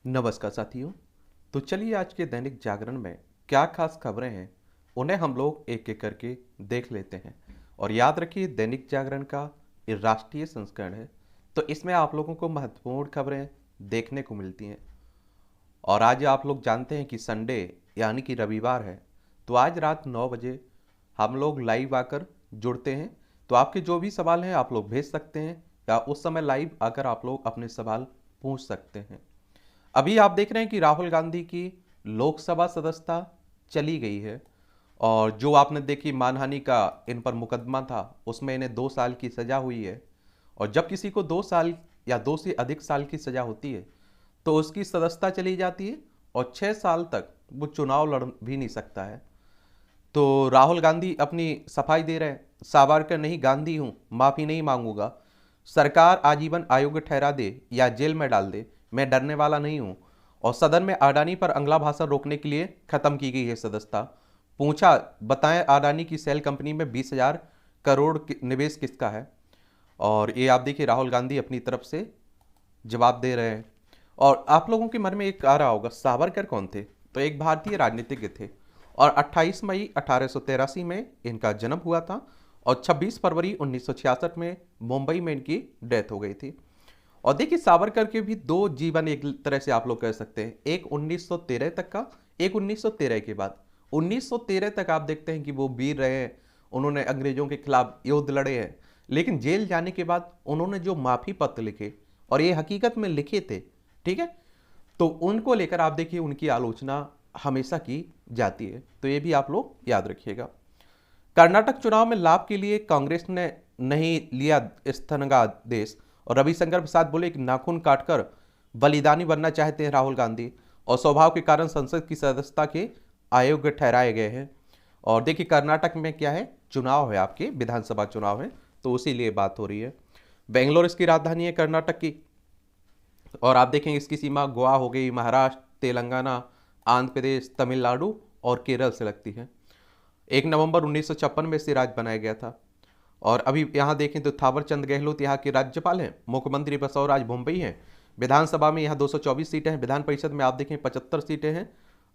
नमस्कार साथियों। तो चलिए आज के दैनिक जागरण में क्या खास खबरें हैं उन्हें हम लोग एक एक करके देख लेते हैं। और याद रखिए दैनिक जागरण का ये राष्ट्रीय संस्करण है, तो इसमें आप लोगों को महत्वपूर्ण खबरें देखने को मिलती हैं। और आज आप लोग जानते हैं कि संडे यानी कि रविवार है, तो आज रात 9 बजे हम लोग लाइव आकर जुड़ते हैं। तो आपके जो भी सवाल हैं आप लोग भेज सकते हैं, या उस समय लाइव आकर आप लोग अपने सवाल पूछ सकते हैं। अभी आप देख रहे हैं कि राहुल गांधी की लोकसभा सदस्यता चली गई है। और जो आपने देखी मानहानि का इन पर मुकदमा था, उसमें इन्हें 2 साल की सजा हुई है। और जब किसी को 2 साल या 2 से अधिक साल की सजा होती है, तो उसकी सदस्यता चली जाती है और 6 साल तक वो चुनाव लड़ भी नहीं सकता है। तो राहुल गांधी अपनी सफाई दे रहे हैं, सावरकर नहीं गांधी हूं, माफी नहीं मांगूंगा। सरकार आजीवन अयोग्य ठहरा दे या जेल में डाल दे, मैं डरने वाला नहीं हूं। और सदन में अडानी पर अगला भाषण रोकने के लिए खत्म की गई है सदस्यता। पूछा, बताएं अडानी की सेल कंपनी में 20,000 करोड़ निवेश किसका है। और ये आप देखिए राहुल गांधी अपनी तरफ से जवाब दे रहे हैं। और आप लोगों के मन में एक आ रहा होगा, सावरकर कौन थे? तो एक भारतीय राजनीतिज्ञ थे और 28 मई 1883 में इनका जन्म हुआ था और 26 फरवरी 1966 में मुंबई में इनकी डेथ हो गई थी। और देखिए सावरकर के भी दो जीवन एक तरह से आप लोग कह सकते हैं, एक 1913 तक का, एक 1913 के बाद। 1913 तक आप देखते हैं कि वो वीर रहे हैं, उन्होंने अंग्रेजों के खिलाफ युद्ध लड़े हैं। लेकिन जेल जाने के बाद उन्होंने जो माफी पत्र लिखे, और ये हकीकत में लिखे थे, ठीक है, तो उनको लेकर आप देखिए उनकी आलोचना हमेशा की जाती है। तो ये भी आप लोग याद रखिएगा। कर्नाटक चुनाव में लाभ के लिए कांग्रेस ने नहीं लिया स्थगनादेश। और रविशंकर प्रसाद बोले कि नाखून काटकर बलिदानी बनना चाहते हैं राहुल गांधी, और स्वभाव के कारण संसद की सदस्यता के अयोग्य ठहराए गए हैं। और देखिए कर्नाटक में क्या है, चुनाव है, आपके विधानसभा चुनाव है, तो उसी लिए बात हो रही है। बेंगलोर इसकी राजधानी है कर्नाटक की। और आप देखेंगे इसकी सीमा गोवा हो गई, महाराष्ट्र, तेलंगाना, आंध्र प्रदेश, तमिलनाडु और केरल से लगती है। 1 नवंबर 1956 में इसे राज्य बनाया गया था। और अभी यहाँ देखें तो थावर चंद गहलोत यहाँ के राज्यपाल हैं, मुख्यमंत्री बसव राज मुंबई हैं। विधानसभा में यहाँ 224 सीटें हैं, विधान परिषद में आप देखें 75 सीटें हैं,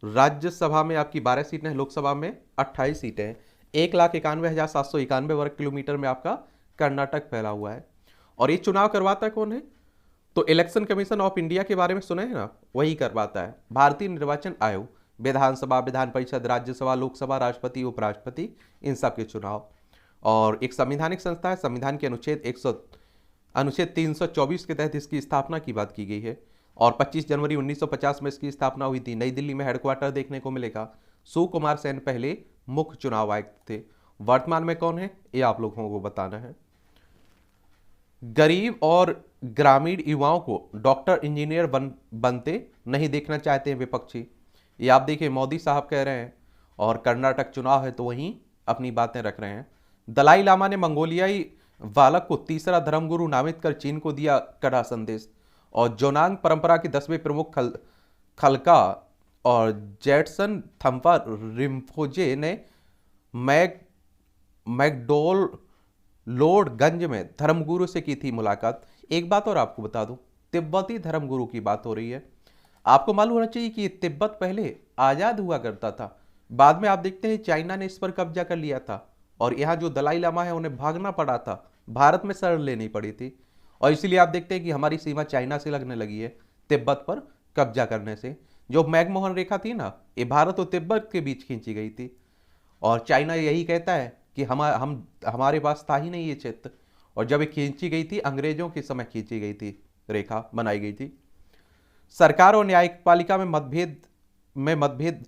राज्यसभा में आपकी 12 सीटें हैं, लोकसभा में 28 सीटें हैं। 1,91,791 वर्ग किलोमीटर में आपका कर्नाटक फैला हुआ है। और ये चुनाव करवाता कौन है? तो इलेक्शन कमीशन ऑफ इंडिया के बारे में सुने हैं ना, वही करवाता है। भारतीय निर्वाचन आयोग विधानसभा, विधान परिषद, राज्यसभा, लोकसभा, राष्ट्रपति, उपराष्ट्रपति, इन सब के चुनाव। और एक संवैधानिक संस्था है, संविधान के अनुच्छेद 324 के तहत इसकी स्थापना की बात की गई है। और 25 जनवरी 1950 में इसकी स्थापना हुई थी। नई दिल्ली में हेडक्वार्टर देखने को मिलेगा। सुकुमार सेन पहले मुख्य चुनाव आयुक्त थे। वर्तमान में कौन है ये आप लोगों को बताना है। गरीब और ग्रामीण युवाओं को डॉक्टर इंजीनियर बनते नहीं देखना चाहते हैं विपक्षी, ये आप देखिए मोदी साहब कह रहे हैं। और कर्नाटक चुनाव है तो वहीं अपनी बातें रख रहे हैं। दलाई लामा ने मंगोलियाई बालक को तीसरा धर्मगुरु नामित कर चीन को दिया कड़ा संदेश। और जोनांग परंपरा के 10वें प्रमुख खलका और जेटसन थम्पा रिम्फोजे ने मैक मैकडोल लोडगंज में धर्मगुरु से की थी मुलाकात। एक बात और आपको बता दूं, तिब्बती धर्मगुरु की बात हो रही है। आपको मालूम होना चाहिए कि तिब्बत पहले आजाद हुआ करता था, बाद में आप देखते हैं चाइना ने इस पर कब्जा कर लिया था। और यहाँ जो दलाई लामा है उन्हें भागना पड़ा था, भारत में शरण लेनी पड़ी थी। और इसीलिए आप देखते हैं कि हमारी सीमा चाइना से लगने लगी है तिब्बत पर कब्जा करने से। जो मैकमोहन रेखा थी ना, ये भारत और तिब्बत के बीच खींची गई थी। और चाइना यही कहता है कि हमारे पास था ही नहीं ये क्षेत्र। और जब ये खींची गई थी, अंग्रेजों के समय खींची गई थी, रेखा बनाई गई थी। सरकार और न्यायपालिका में मतभेद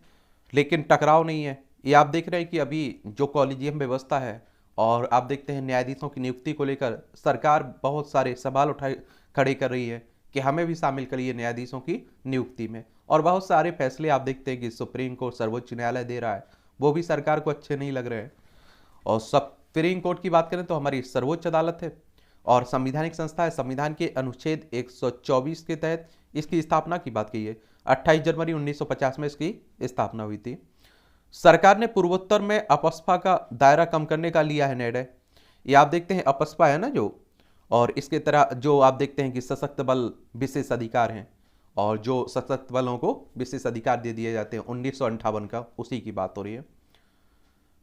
लेकिन टकराव नहीं है। ये आप देख रहे हैं कि अभी जो कॉलेजियम व्यवस्था है, और आप देखते हैं न्यायाधीशों की नियुक्ति को लेकर सरकार बहुत सारे सवाल खड़े कर रही है कि हमें भी शामिल करिए न्यायाधीशों की नियुक्ति में। और बहुत सारे फैसले आप देखते हैं कि सुप्रीम कोर्ट, सर्वोच्च न्यायालय दे रहा है, वो भी सरकार को अच्छे नहीं लग रहे हैं। और सुप्रीम कोर्ट की बात करें तो हमारी सर्वोच्च अदालत है और संवैधानिक संस्था है। संविधान के अनुच्छेद 124 के तहत इसकी स्थापना की बात की है। 28 जनवरी 1950 में इसकी स्थापना हुई थी। सरकार ने पूर्वोत्तर में अपस्पा का दायरा कम करने का लिया है निर्णय। ये आप देखते हैं अपस्पा है ना जो, और इसके तरह जो आप देखते हैं कि सशक्त बल विशेष अधिकार हैं। और जो सशस्त्र बलों को विशेष अधिकार दे दिए जाते हैं 1958 का, उसी की बात हो रही है।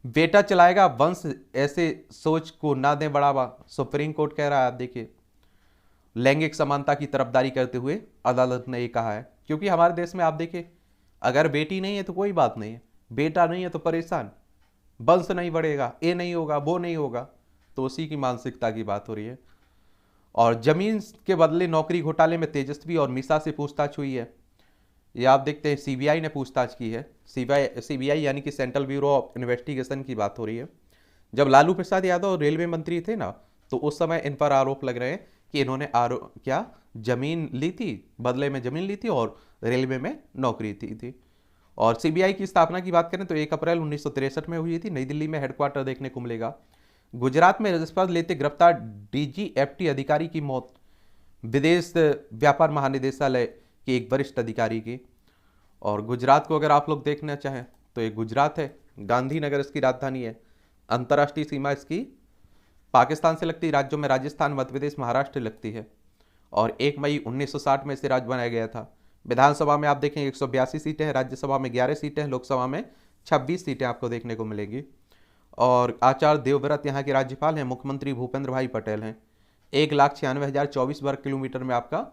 बेटा चलाएगा वंश, ऐसे सोच को ना दें बढ़ावा, सुप्रीम कोर्ट कह रहा है। आप देखिए, लैंगिक समानता की तरफदारी करते हुए अदालत ने ये कहा है, क्योंकि हमारे देश में आप देखिए, अगर बेटी नहीं है तो कोई बात नहीं है, बेटा नहीं है तो परेशान, वंश नहीं बढ़ेगा, ये नहीं होगा, वो नहीं होगा। तो उसी की मानसिकता की बात हो रही है। और जमीन के बदले नौकरी घोटाले में तेजस्वी और मीसा से पूछताछ हुई है। ये आप देखते हैं सीबीआई ने पूछताछ की है। सीबीआई यानी कि सेंट्रल ब्यूरो ऑफ इन्वेस्टिगेशन की बात हो रही है। जब लालू प्रसाद यादव रेलवे मंत्री थे ना, तो उस समय इन पर आरोप लग रहे हैं कि इन्होंने क्या जमीन ली थी, बदले में जमीन ली थी और रेलवे में नौकरी थी। और सीबीआई की स्थापना की बात करें तो 1 अप्रैल 1963 में हुई थी। नई दिल्ली में हेडक्वार्टर देखने को मिलेगा। गुजरात में रिश्वत लेते गिरफ्तार डीजीएफटी अधिकारी की मौत, विदेश व्यापार महानिदेशालय के एक वरिष्ठ अधिकारी की। और गुजरात को अगर आप लोग देखना चाहें तो ये गुजरात है, गांधीनगर इसकी राजधानी है। अंतर्राष्ट्रीय सीमा इसकी पाकिस्तान से लगती राज्यों में राजस्थान, मध्य प्रदेश, महाराष्ट्र लगती है। और 1 मई 1960 में इसे राज्य बनाया गया था। विधानसभा में आप देखें 182 सीटें हैं, राज्यसभा में 11 सीटें हैं, लोकसभा में 26 सीटें आपको देखने को मिलेगी। और आचार्य देवव्रत यहाँ के राज्यपाल हैं। मुख्यमंत्री भूपेंद्र भाई पटेल हैं। 1,96,024 वर्ग किलोमीटर में आपका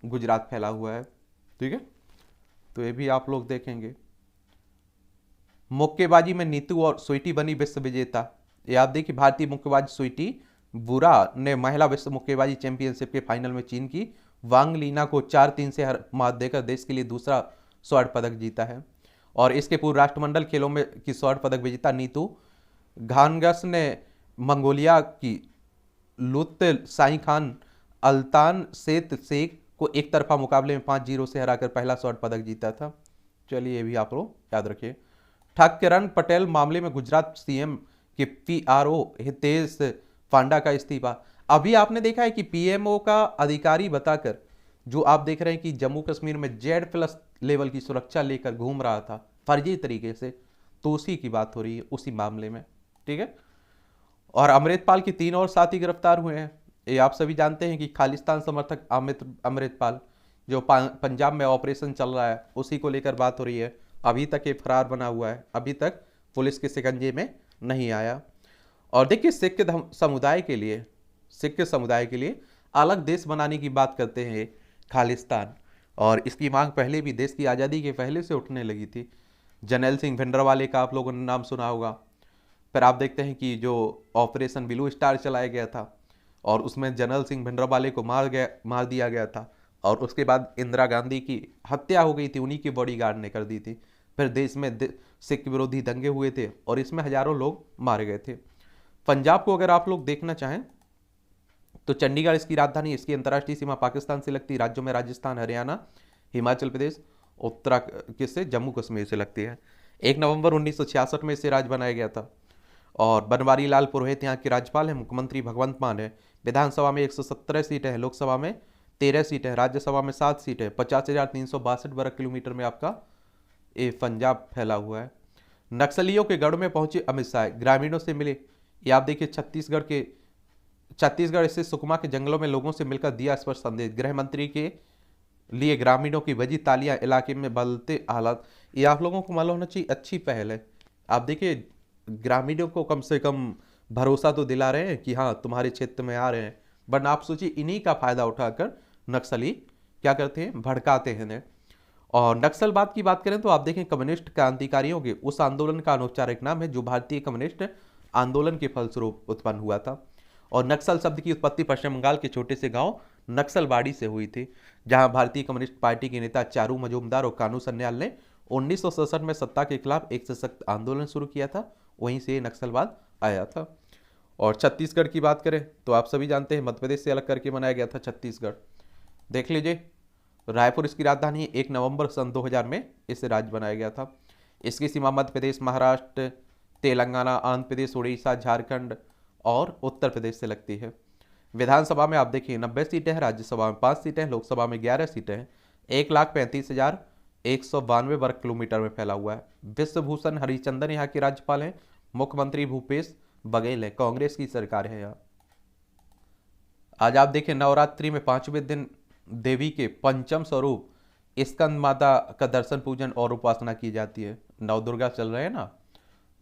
गुजरात फैला हुआ है। ठीक है, तो ये भी आप लोग देखेंगे। मुक्केबाजी में नीतू और स्वीटी बनी विश्व विजेता। ये आप देखिए, भारतीय मुक्केबाज स्वीटी बुरा ने महिला विश्व मुक्केबाजी चैंपियनशिप के फाइनल में चीन की वांग लीना को 4-3 से मात देकर देश के लिए दूसरा स्वर्ण पदक जीता है। और इसके पूर्व राष्ट्रमंडल खेलों में की स्वर्ण पदक विजेता नीतू घानगस ने मंगोलिया की लुत साई खान अल्तान सेत शेख को एक तरफा मुकाबले में 5-0 से हराकर पहला स्वर्ण पदक जीता था। चलिए, ये भी आप लोग याद रखिए। ठाकरन पटेल मामले में गुजरात सीएम के पीआरओ हितेश पांडा का इस्तीफा। अभी आपने देखा है कि पीएमओ का अधिकारी बताकर, जो आप देख रहे हैं कि जम्मू कश्मीर में Z+ लेवल की सुरक्षा लेकर घूम रहा था फर्जी तरीके से, तो उसी की बात हो रही है, उसी मामले में। ठीक है। और अमृतपाल के 3 और साथी गिरफ्तार हुए हैं। ये आप सभी जानते हैं कि खालिस्तान समर्थक अमृतपाल, जो पंजाब में ऑपरेशन चल रहा है, उसी को लेकर बात हो रही है। अभी तक ये फरार बना हुआ है, अभी तक पुलिस के शिकंजे में नहीं आया। और देखिए, सिख समुदाय के लिए अलग देश बनाने की बात करते हैं खालिस्तान, और इसकी मांग पहले भी देश की आज़ादी के पहले से उठने लगी थी। जर्नैल सिंह भिंडरावाले का आप लोगों ने नाम सुना होगा। फिर आप देखते हैं कि जो ऑपरेशन ब्लू स्टार चलाया गया था, और उसमें जनरल सिंह भिंडरावाले को मार दिया गया था, और उसके बाद इंदिरा गांधी की हत्या हो गई थी, उन्हीं के बॉडीगार्ड ने कर दी थी। फिर देश में सिख विरोधी दंगे हुए थे और इसमें हजारों लोग मारे गए थे। पंजाब को अगर आप लोग देखना चाहें तो चंडीगढ़ इसकी राजधानी, इसकी अंतर्राष्ट्रीय सीमा पाकिस्तान से लगती राज्यों में राजस्थान, हरियाणा, हिमाचल प्रदेश, उत्तराखंड से जम्मू कश्मीर से लगती है। 1 नवंबर 1966 में इसे राज्य बनाया गया था। और बनवारी लाल पुरोहित यहाँ के राज्यपाल हैं। मुख्यमंत्री भगवंत मान है। विधानसभा में 117 सीटें हैं, लोकसभा में 13 सीटें हैं, राज्यसभा में 7 सीटें, 50,362 वर्ग किलोमीटर में आपका ये पंजाब फैला हुआ है। नक्सलियों के गढ़ में पहुंचे अमित शाह, ग्रामीणों से मिले। ये आप देखिए, छत्तीसगढ़ स्थित सुकमा के जंगलों में लोगों से मिलकर दिया स्पष्ट संदेश। गृह मंत्री के लिए ग्रामीणों की बजी तालियां, इलाके में बदलते हालात। ये आप लोगों को मालूम होना चाहिए, अच्छी पहल है। आप देखिए, ग्रामीणों को कम से कम भरोसा तो दिला रहे हैं कि हाँ तुम्हारे क्षेत्र में आ रहे हैं, वरना आप सोचिए इन्हीं का फायदा उठाकर नक्सली क्या करते हैं, भड़काते हैं। और नक्सलवाद की बात करें तो आप देखें, कम्युनिस्ट क्रांतिकारियों के उस आंदोलन का अनौपचारिक नाम है जो भारतीय कम्युनिस्ट आंदोलन के फलस्वरूप उत्पन्न हुआ था। और नक्सल शब्द की उत्पत्ति पश्चिम बंगाल के छोटे से गांव नक्सलबाड़ी से हुई थी, जहां भारतीय कम्युनिस्ट पार्टी के नेता चारू मजूमदार और कानू सन्याल ने 1967 में सत्ता के खिलाफ एक सशक्त आंदोलन शुरू किया था। वहीं से नक्सलवाद आया था। और छत्तीसगढ़ की बात करें तो आप सभी जानते हैं, मध्य प्रदेश से अलग करके बनाया गया था छत्तीसगढ़। देख लीजिए, रायपुर इसकी राजधानी। 1 नवंबर सन 2000 में इसे राज्य बनाया गया था। इसकी सीमा मध्य प्रदेश, महाराष्ट्र, तेलंगाना, आंध्र प्रदेश, उड़ीसा, झारखंड और उत्तर प्रदेश से लगती है। विधानसभा में आप देखिए 90 सीटें हैं, राज्यसभा में 5 सीटें हैं, लोकसभा में 11 सीटें हैं। 1,35,192 वर्ग किलोमीटर में फैला हुआ है। विश्वभूषण हरिचंदन यहाँ के राज्यपाल हैं। मुख्यमंत्री भूपेश बघेल है। कांग्रेस की सरकार है यहाँ। आज आप देखें, नवरात्रि में 5वें दिन देवी के पंचम स्वरूप स्कंद माता का दर्शन पूजन और उपासना की जाती है। नवदुर्गा चल रहे हैं ना,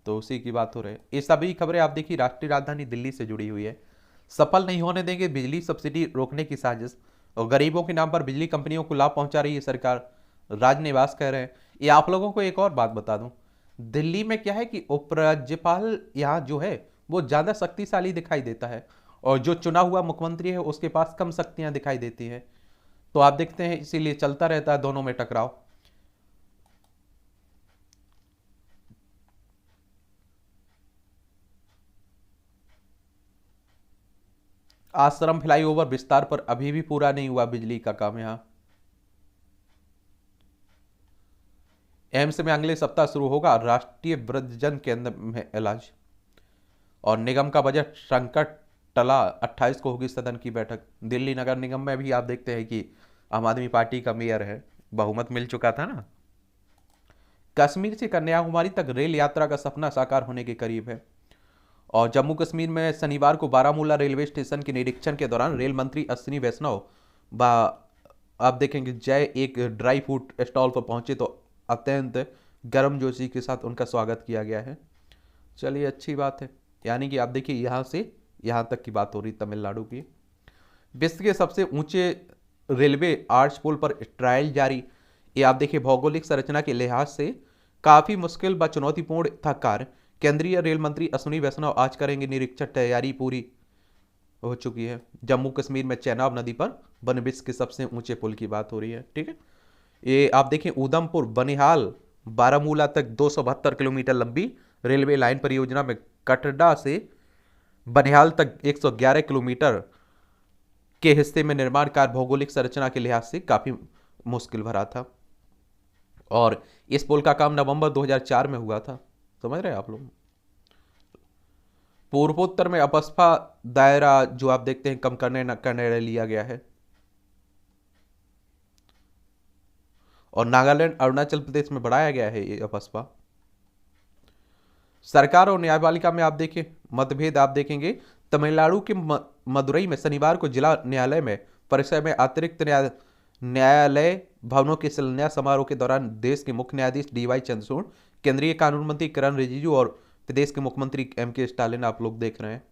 तो उसी की बात हो रही है। ये सभी खबरें आप देखिए राष्ट्रीय राजधानी दिल्ली से जुड़ी हुई है। सफल नहीं होने देंगे बिजली सब्सिडी रोकने की साजिश, और गरीबों के नाम पर बिजली कंपनियों को लाभ पहुंचा रही है सरकार, राजनिवास कह रहे हैं। ये आप लोगों को एक और बात बता दूं, दिल्ली में क्या है कि उपराज्यपाल यहाँ जो है वो ज़्यादा शक्तिशाली दिखाई देता है, और जो चुना हुआ मुख्यमंत्री है उसके पास कम शक्तियां दिखाई देती हैं। तो आप देखते हैं इसीलिए चलता रहता है दोनों में टकराव। आश्रम फ्लाईओवर विस्तार पर अभी भी पूरा नहीं हुआ बिजली का काम यहाँ। एम्स में अगले सप्ताह शुरू होगा राष्ट्रीय वृद्धजन केंद्र में इलाज। और निगम का बजट संकट टला, 28 को होगी सदन की बैठक। दिल्ली नगर निगम में भी आप देखते हैं कि आम आदमी पार्टी का मेयर है, बहुमत मिल चुका था ना। कश्मीर से कन्याकुमारी तक रेल यात्रा का सपना साकार होने के करीब है। और जम्मू कश्मीर में शनिवार को बारामूला रेलवे स्टेशन के निरीक्षण के दौरान रेल मंत्री अश्विनी वैष्णव बा आप देखेंगे जय एक ड्राई फ्रूट स्टॉल पर पहुंचे तो अत्यंत गर्मजोशी के साथ उनका स्वागत किया गया है। चलिए अच्छी बात है। यानी कि आप देखिए यहाँ से यहाँ तक की बात हो रही तमिलनाडु की। विश्व के सबसे ऊंचे रेलवे आर्च पुल पर ट्रायल जारी। ये आप देखिए भौगोलिक संरचना के लिहाज से काफी मुश्किल व चुनौतीपूर्ण था कार्य। केंद्रीय रेल मंत्री अश्विनी वैष्णव आज करेंगे निरीक्षण, तैयारी पूरी हो चुकी है। जम्मू कश्मीर में चेनाब नदी पर बने विश्व के सबसे ऊंचे पुल की बात हो रही है, ठीक है। ये आप देखें उधमपुर बनिहाल बारामूला तक 272 किलोमीटर लंबी रेलवे लाइन परियोजना में कटरा से बनिहाल तक 111 किलोमीटर के हिस्से में निर्माण कार्य भौगोलिक संरचना के लिहाज से काफी मुश्किल भरा था, और इस पुल का काम नवंबर 2004 में हुआ था। समझ रहे हैं आप लोग। पूर्वोत्तर में अपस्फा दायरा जो आप देखते हैं कम करने का निर्णय लिया गया है। और नागालैंड अरुणाचल प्रदेश में बढ़ाया गया है ये अपस्फा। सरकार और न्यायपालिका में आप देखें मतभेद आप देखेंगे। तमिलनाडु के मदुरई में शनिवार को जिला न्यायालय में परिसर में अतिरिक्त न्यायालय भवनों के शिलान्यास समारोह के दौरान देश के मुख्य न्यायाधीश डीवाई चंद्रचूड़, केंद्रीय कानून मंत्री किरण रिजिजू और प्रदेश के मुख्यमंत्री एम.के. स्टालिन आप लोग देख रहे हैं।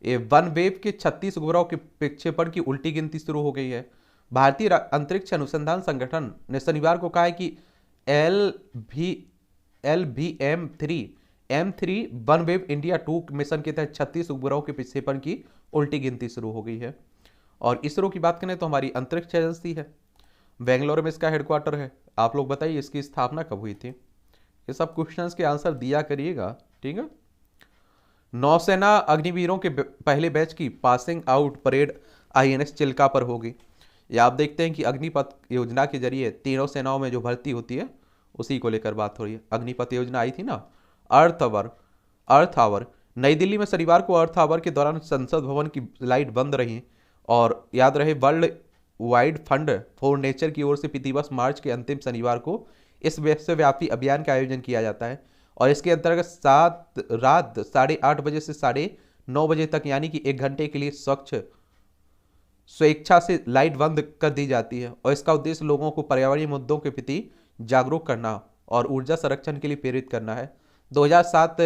ये वन वेव के 36 उपग्रहों के प्रक्षेपण की उल्टी गिनती शुरू हो गई है। भारतीय अंतरिक्ष अनुसंधान संगठन ने शनिवार को कहा है कि एम3 वन वेव इंडिया 2 मिशन के तहत 36 उपग्रहों के प्रक्षेपण की उल्टी गिनती शुरू हो गई है। और इसरो की बात करें तो हमारी अंतरिक्ष एजेंसी है, बेंगलोर में इसका हेडक्वार्टर है। आप लोग बताइए इसकी स्थापना कब हुई थी। ये सब क्वेश्चंस के आंसर दिया करिएगा, ठीक है। नौसेना अग्निवीरों के पहले बैच की passing out parade INS Chilka पर होगी। ये आप देखते हैं कि अग्निपथ योजना के जरिए तीनों सेनाओं में जो भर्ती होती है उसी को लेकर बात हो रही है। अग्निपथ योजना आई थी ना, अर्थ आवर। नई दिल्ली में शनिवार को अर्थ आवर के दौरान संसद भवन की लाइट बंद रही। और याद रहे world wide fund for nature की ओर से प्रतिवर्ष मार्च के अंतिम शनिवार को इस विश्वव्यापी अभियान का आयोजन किया जाता है। और इसके अंतर्गत रात 8:30 बजे से 9:30 बजे तक यानी कि 1 घंटे के लिए स्वेच्छा से लाइट बंद कर दी जाती है। और इसका उद्देश्य लोगों को पर्यावरणीय मुद्दों के प्रति जागरूक करना और ऊर्जा संरक्षण के लिए प्रेरित करना है। 2007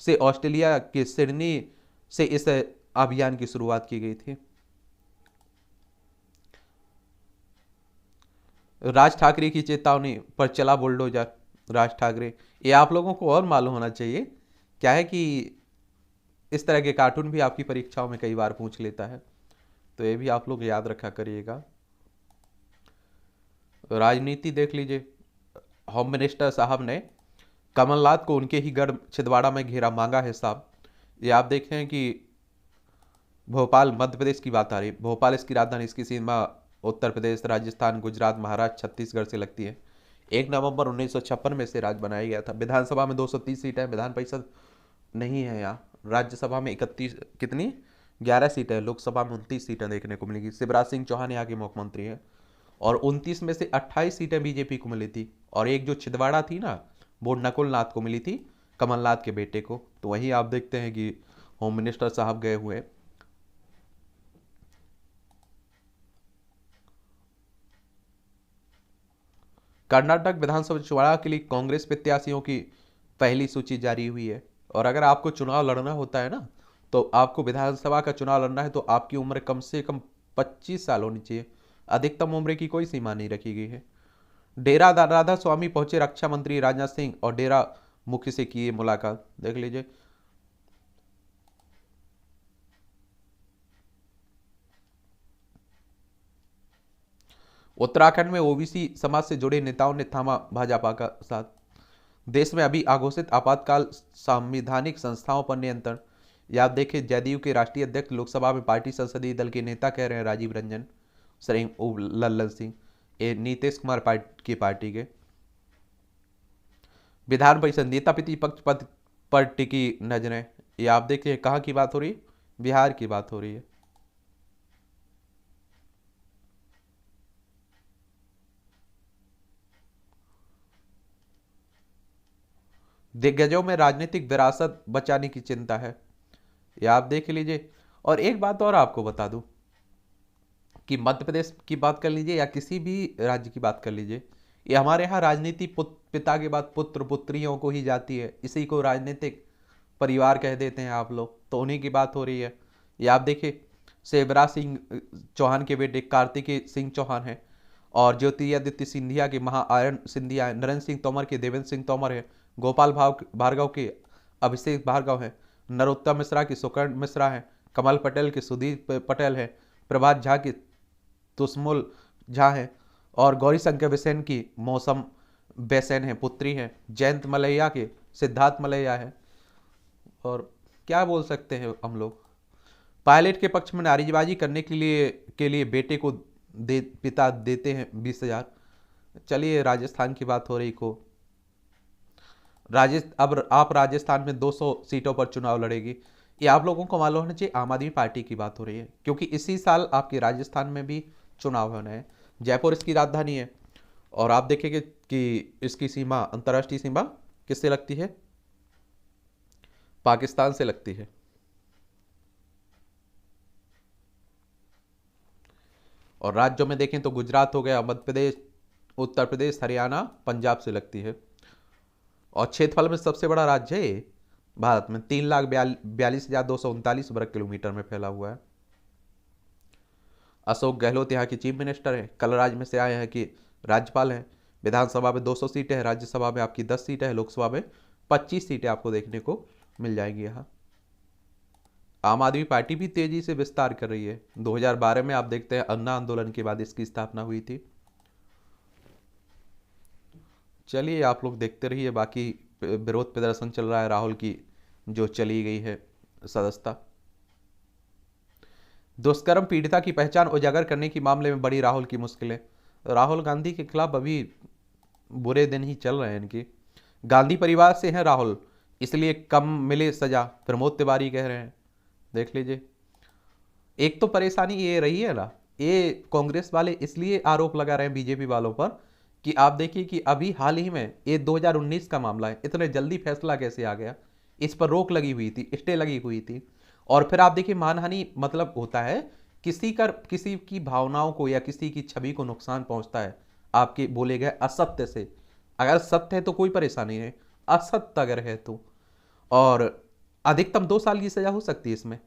से ऑस्ट्रेलिया के सिडनी से इस अभियान की शुरुआत की गई थी। राज ठाकरे की चेतावनी पर चला बुलडोजर। राज ठाकरे, ये आप लोगों को और मालूम होना चाहिए। क्या है कि इस तरह के कार्टून भी आपकी परीक्षाओं में कई बार पूछ लेता है, तो ये भी आप लोग याद रखा करिएगा। राजनीति देख लीजिए। होम मिनिस्टर साहब ने कमलनाथ को उनके ही गढ़ छिंदवाड़ा में घेरा, मांगा हिसाब। ये आप देख रहे हैं कि भोपाल मध्य प्रदेश की बात आ रही है। भोपाल इसकी राजधानी, इसकी सीमा उत्तर प्रदेश, राजस्थान, गुजरात, महाराष्ट्र, छत्तीसगढ़ से लगती है। 1 नवंबर 1956 में से राज्य बनाया गया था। विधानसभा में 230 सीटें, विधान परिषद नहीं है यहाँ। राज्यसभा में 31 कितनी 11 सीटें, लोकसभा में 29 सीटें देखने को मिलेगी। शिवराज सिंह चौहान यहाँ के मुख्यमंत्री हैं। और 29 में से 28 सीटें बीजेपी को मिली थी। और एक जो छिंदवाड़ा थी ना, वो नकुल नाथ को मिली थी, कमलनाथ के बेटे को। तो वहीं आप देखते हैं कि होम मिनिस्टर साहब गए हुए। कर्नाटक विधानसभा चुनाव के लिए कांग्रेस प्रत्याशियों की पहली सूची जारी हुई है। और अगर आपको चुनाव लड़ना होता है ना, तो आपको विधानसभा का चुनाव लड़ना है तो आपकी उम्र कम से कम 25 साल होनी चाहिए। अधिकतम उम्र की कोई सीमा नहीं रखी गई है। डेरा राधा स्वामी पहुंचे रक्षा मंत्री राजनाथ सिंह और डेरा मुखी से किए मुलाकात, देख लीजिए। उत्तराखंड में ओबीसी समाज से जुड़े नेताओं ने थामा भाजपा का साथ। देश में अभी अघोषित आपातकाल, संवैधानिक संस्थाओं पर नियंत्रण। या आप देखिए, जदयू के राष्ट्रीय अध्यक्ष लोकसभा में पार्टी संसदीय दल के नेता कह रहे हैं राजीव रंजन सिंह, लल्लन सिंह, ये नीतीश कुमार की पार्टी के। विधान परिषद नेता प्रतिपक्ष पद पर टिकी नजरें। ये आप देखिए कहाँ की बात हो रही है, बिहार की बात हो रही है। दिग्गजों में राजनीतिक विरासत बचाने की चिंता है, ये आप देख लीजिए। और एक बात और आपको बता दूं कि मध्य प्रदेश की बात कर लीजिए या किसी भी राज्य की बात कर लीजिए, ये हमारे यहाँ राजनीति पिता के बाद पुत्र पुत्रियों को ही जाती है, इसी को राजनीतिक परिवार कह देते हैं आप लोग, तो उन्हीं की बात हो रही है। ये आप देखिए, शिवराज सिंह चौहान के बेटे कार्तिकेय सिंह चौहान है, और ज्योतिरादित्य सिंधिया के महाआयरन सिंधिया है, नरेंद्र सिंह तोमर के देवेंद्र सिंह तोमर है, गोपाल भार्गव के अभिषेक भार्गव है, नरोत्तम मिश्रा की सुकर्ण मिश्रा है, कमल पटेल के सुधीर पटेल है, प्रभात झा की तुषमुल झा है, और गौरी शंकर बिसेन की मौसम बेसेन है, पुत्री है, जयंत मलैया के सिद्धार्थ मलैया है। और क्या बोल सकते हैं हम लोग। पायलट के पक्ष में नारेबाजी करने के लिए बेटे को पिता देते हैं 20,000। चलिए, राजस्थान की बात हो रही को अब आप राजस्थान में 200 सीटों पर चुनाव लड़ेगी। ये आप लोगों को मालूम होना चाहिए, आम आदमी पार्टी की बात हो रही है, क्योंकि इसी साल आपके राजस्थान में भी चुनाव होना है। जयपुर इसकी राजधानी है, और आप देखेंगे कि इसकी सीमा, अंतर्राष्ट्रीय सीमा किससे लगती है, पाकिस्तान से लगती है। और राज्यों में देखें तो गुजरात हो गया, मध्य प्रदेश, उत्तर प्रदेश, हरियाणा, पंजाब से लगती है। और क्षेत्रफल में सबसे बड़ा राज्य है भारत में, 3,42,239 वर्ग किलोमीटर में फैला हुआ है। अशोक गहलोत यहाँ के चीफ मिनिस्टर हैं, कलराज में से आए हैं कि राज्यपाल हैं। विधानसभा में 200 सीटें हैं, राज्यसभा में आपकी 10 सीटें हैं, लोकसभा में 25 सीटें आपको देखने को मिल जाएंगी। यहाँ आम आदमी पार्टी भी तेजी से विस्तार कर रही है। 2012 में आप देखते हैं अन्ना आंदोलन के बाद इसकी स्थापना हुई थी। चलिए, आप लोग देखते रहिए, बाकी विरोध प्रदर्शन चल रहा है राहुल की जो चली गई है सदस्यता। दुष्कर्म पीड़िता की पहचान उजागर करने के मामले में बड़ी राहुल की मुश्किलें। राहुल गांधी के खिलाफ अभी बुरे दिन ही चल रहे हैं इनके। गांधी परिवार से हैं राहुल, इसलिए कम मिले सजा, प्रमोद तिवारी कह रहे हैं, देख लीजिए। एक तो परेशानी ये रही है ना, ये कांग्रेस वाले इसलिए आरोप लगा रहे हैं बीजेपी वालों पर कि आप देखिए कि अभी हाल ही में ये 2019 का मामला है, इतने जल्दी फैसला कैसे आ गया, इस पर रोक लगी हुई थी, स्टे लगी हुई थी। और फिर आप देखिए, मानहानि मतलब होता है किसी की भावनाओं को या किसी की छवि को नुकसान पहुंचता है आपके बोले गए असत्य से। अगर सत्य है तो कोई परेशानी नहीं, असत्य अगर है तो, और अधिकतम 2 साल की सजा हो सकती है इसमें।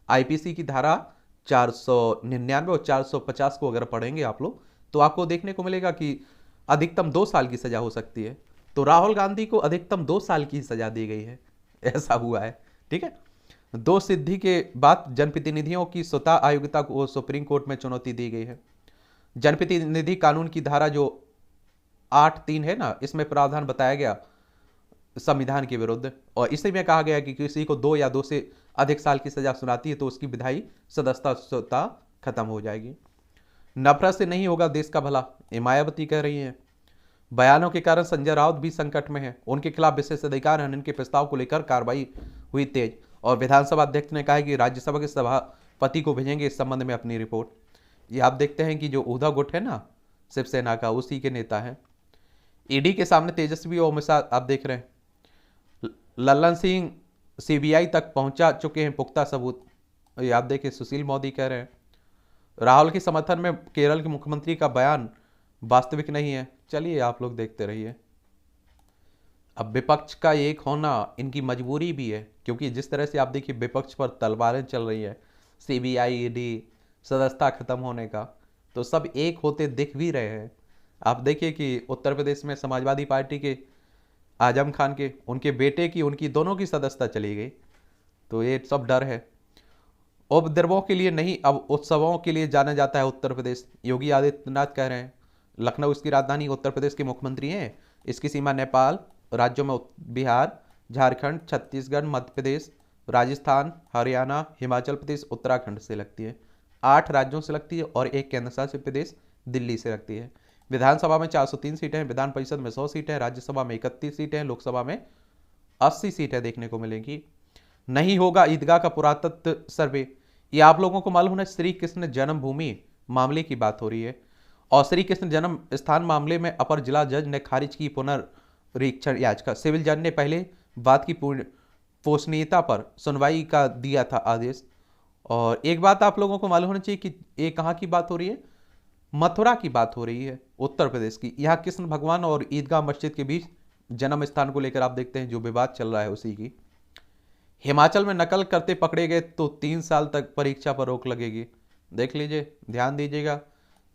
आईपीसी की धारा 499 और 450 को अगर पढ़ेंगे आप लोग तो आपको देखने को मिलेगा कि अधिकतम 2 साल की सजा हो सकती है। तो राहुल गांधी को अधिकतम 2 साल की सजा दी गई है, ऐसा हुआ है, ठीक है। 2 सिद्धि के बाद जनप्रतिनिधियों की स्वतः आयोग्यता को सुप्रीम कोर्ट में चुनौती दी गई है। जनप्रतिनिधि कानून की धारा जो 8(3) है ना, इसमें प्रावधान बताया गया संविधान के विरुद्ध, और इसी में कहा गया कि किसी को 2 या 2 से अधिक साल की सजा सुनाती है तो उसकी विधायी सदस्यता खत्म हो जाएगी। नफरत से नहीं होगा देश का भला, ये मायावती कह रही हैं। बयानों के कारण संजय राउत भी संकट में है, उनके खिलाफ विशेषाधिकार हनन के प्रस्ताव को लेकर कार्रवाई हुई तेज, और विधानसभा अध्यक्ष ने कहा कि राज्यसभा के सभापति को भेजेंगे इस संबंध में अपनी रिपोर्ट। ये आप देखते हैं कि जो उद्धव गुट है ना, शिवसेना का, उसी के नेता है। ईडी के सामने तेजस्वी और मिश्रा आप देख रहे हैं। लल्लन सिंह सीबीआई तक पहुंचा चुके हैं पुख्ता सबूत, ये आप देखें, सुशील मोदी कह रहे हैं। राहुल के समर्थन में केरल के मुख्यमंत्री का बयान वास्तविक नहीं है, चलिए आप लोग देखते रहिए। अब विपक्ष का एक होना इनकी मजबूरी भी है, क्योंकि जिस तरह से आप देखिए विपक्ष पर तलवारें चल रही है, सीबीआई ईडी, सदस्यता खत्म होने का, तो सब एक होते दिख भी रहे हैं। आप देखिए कि उत्तर प्रदेश में समाजवादी पार्टी के आजम खान के उनके बेटे की उनकी दोनों की सदस्यता चली गई, तो ये सब डर है। उपद्रवों के लिए नहीं, अब उत्सवों के लिए जाना जाता है उत्तर प्रदेश। योगी आदित्यनाथ कह रहे हैं लखनऊ इसकी राजधानी, उत्तर प्रदेश के मुख्यमंत्री हैं, इसकी सीमा नेपाल राज्यों में बिहार, झारखंड, छत्तीसगढ़, मध्य प्रदेश, राजस्थान, हरियाणा, हिमाचल प्रदेश, उत्तराखंड से लगती है। 8 राज्यों से लगती है और एक केंद्र शासित प्रदेश दिल्ली से लगती है। विधानसभा में 403 सीटें हैं, विधान परिषद में 100 सीटें हैं, राज्यसभा में 31 सीटें हैं, लोकसभा में 80 सीटें देखने को मिलेंगी। नहीं होगा ईदगाह का पुरातत्व सर्वे। ये आप लोगों को मालूम है श्री कृष्ण जन्मभूमि मामले की बात हो रही है, और श्री कृष्ण जन्म स्थान मामले में अपर जिला जज ने खारिज की पुनर्निरीक्षण याचिका। सिविल जज ने पहले बात की पोषणीयता पर सुनवाई का दिया था आदेश। और एक बात आप लोगों को मालूम होना चाहिए कि ये कहाँ की बात हो रही है, मथुरा की बात हो रही है, उत्तर प्रदेश की। यहाँ कृष्ण भगवान और ईदगाह मस्जिद के बीच जन्म स्थान को लेकर आप देखते हैं जो विवाद चल रहा है उसी की। हिमाचल में नकल करते पकड़े गए तो 3 साल तक परीक्षा पर रोक लगेगी। देख लीजिए, ध्यान दीजिएगा।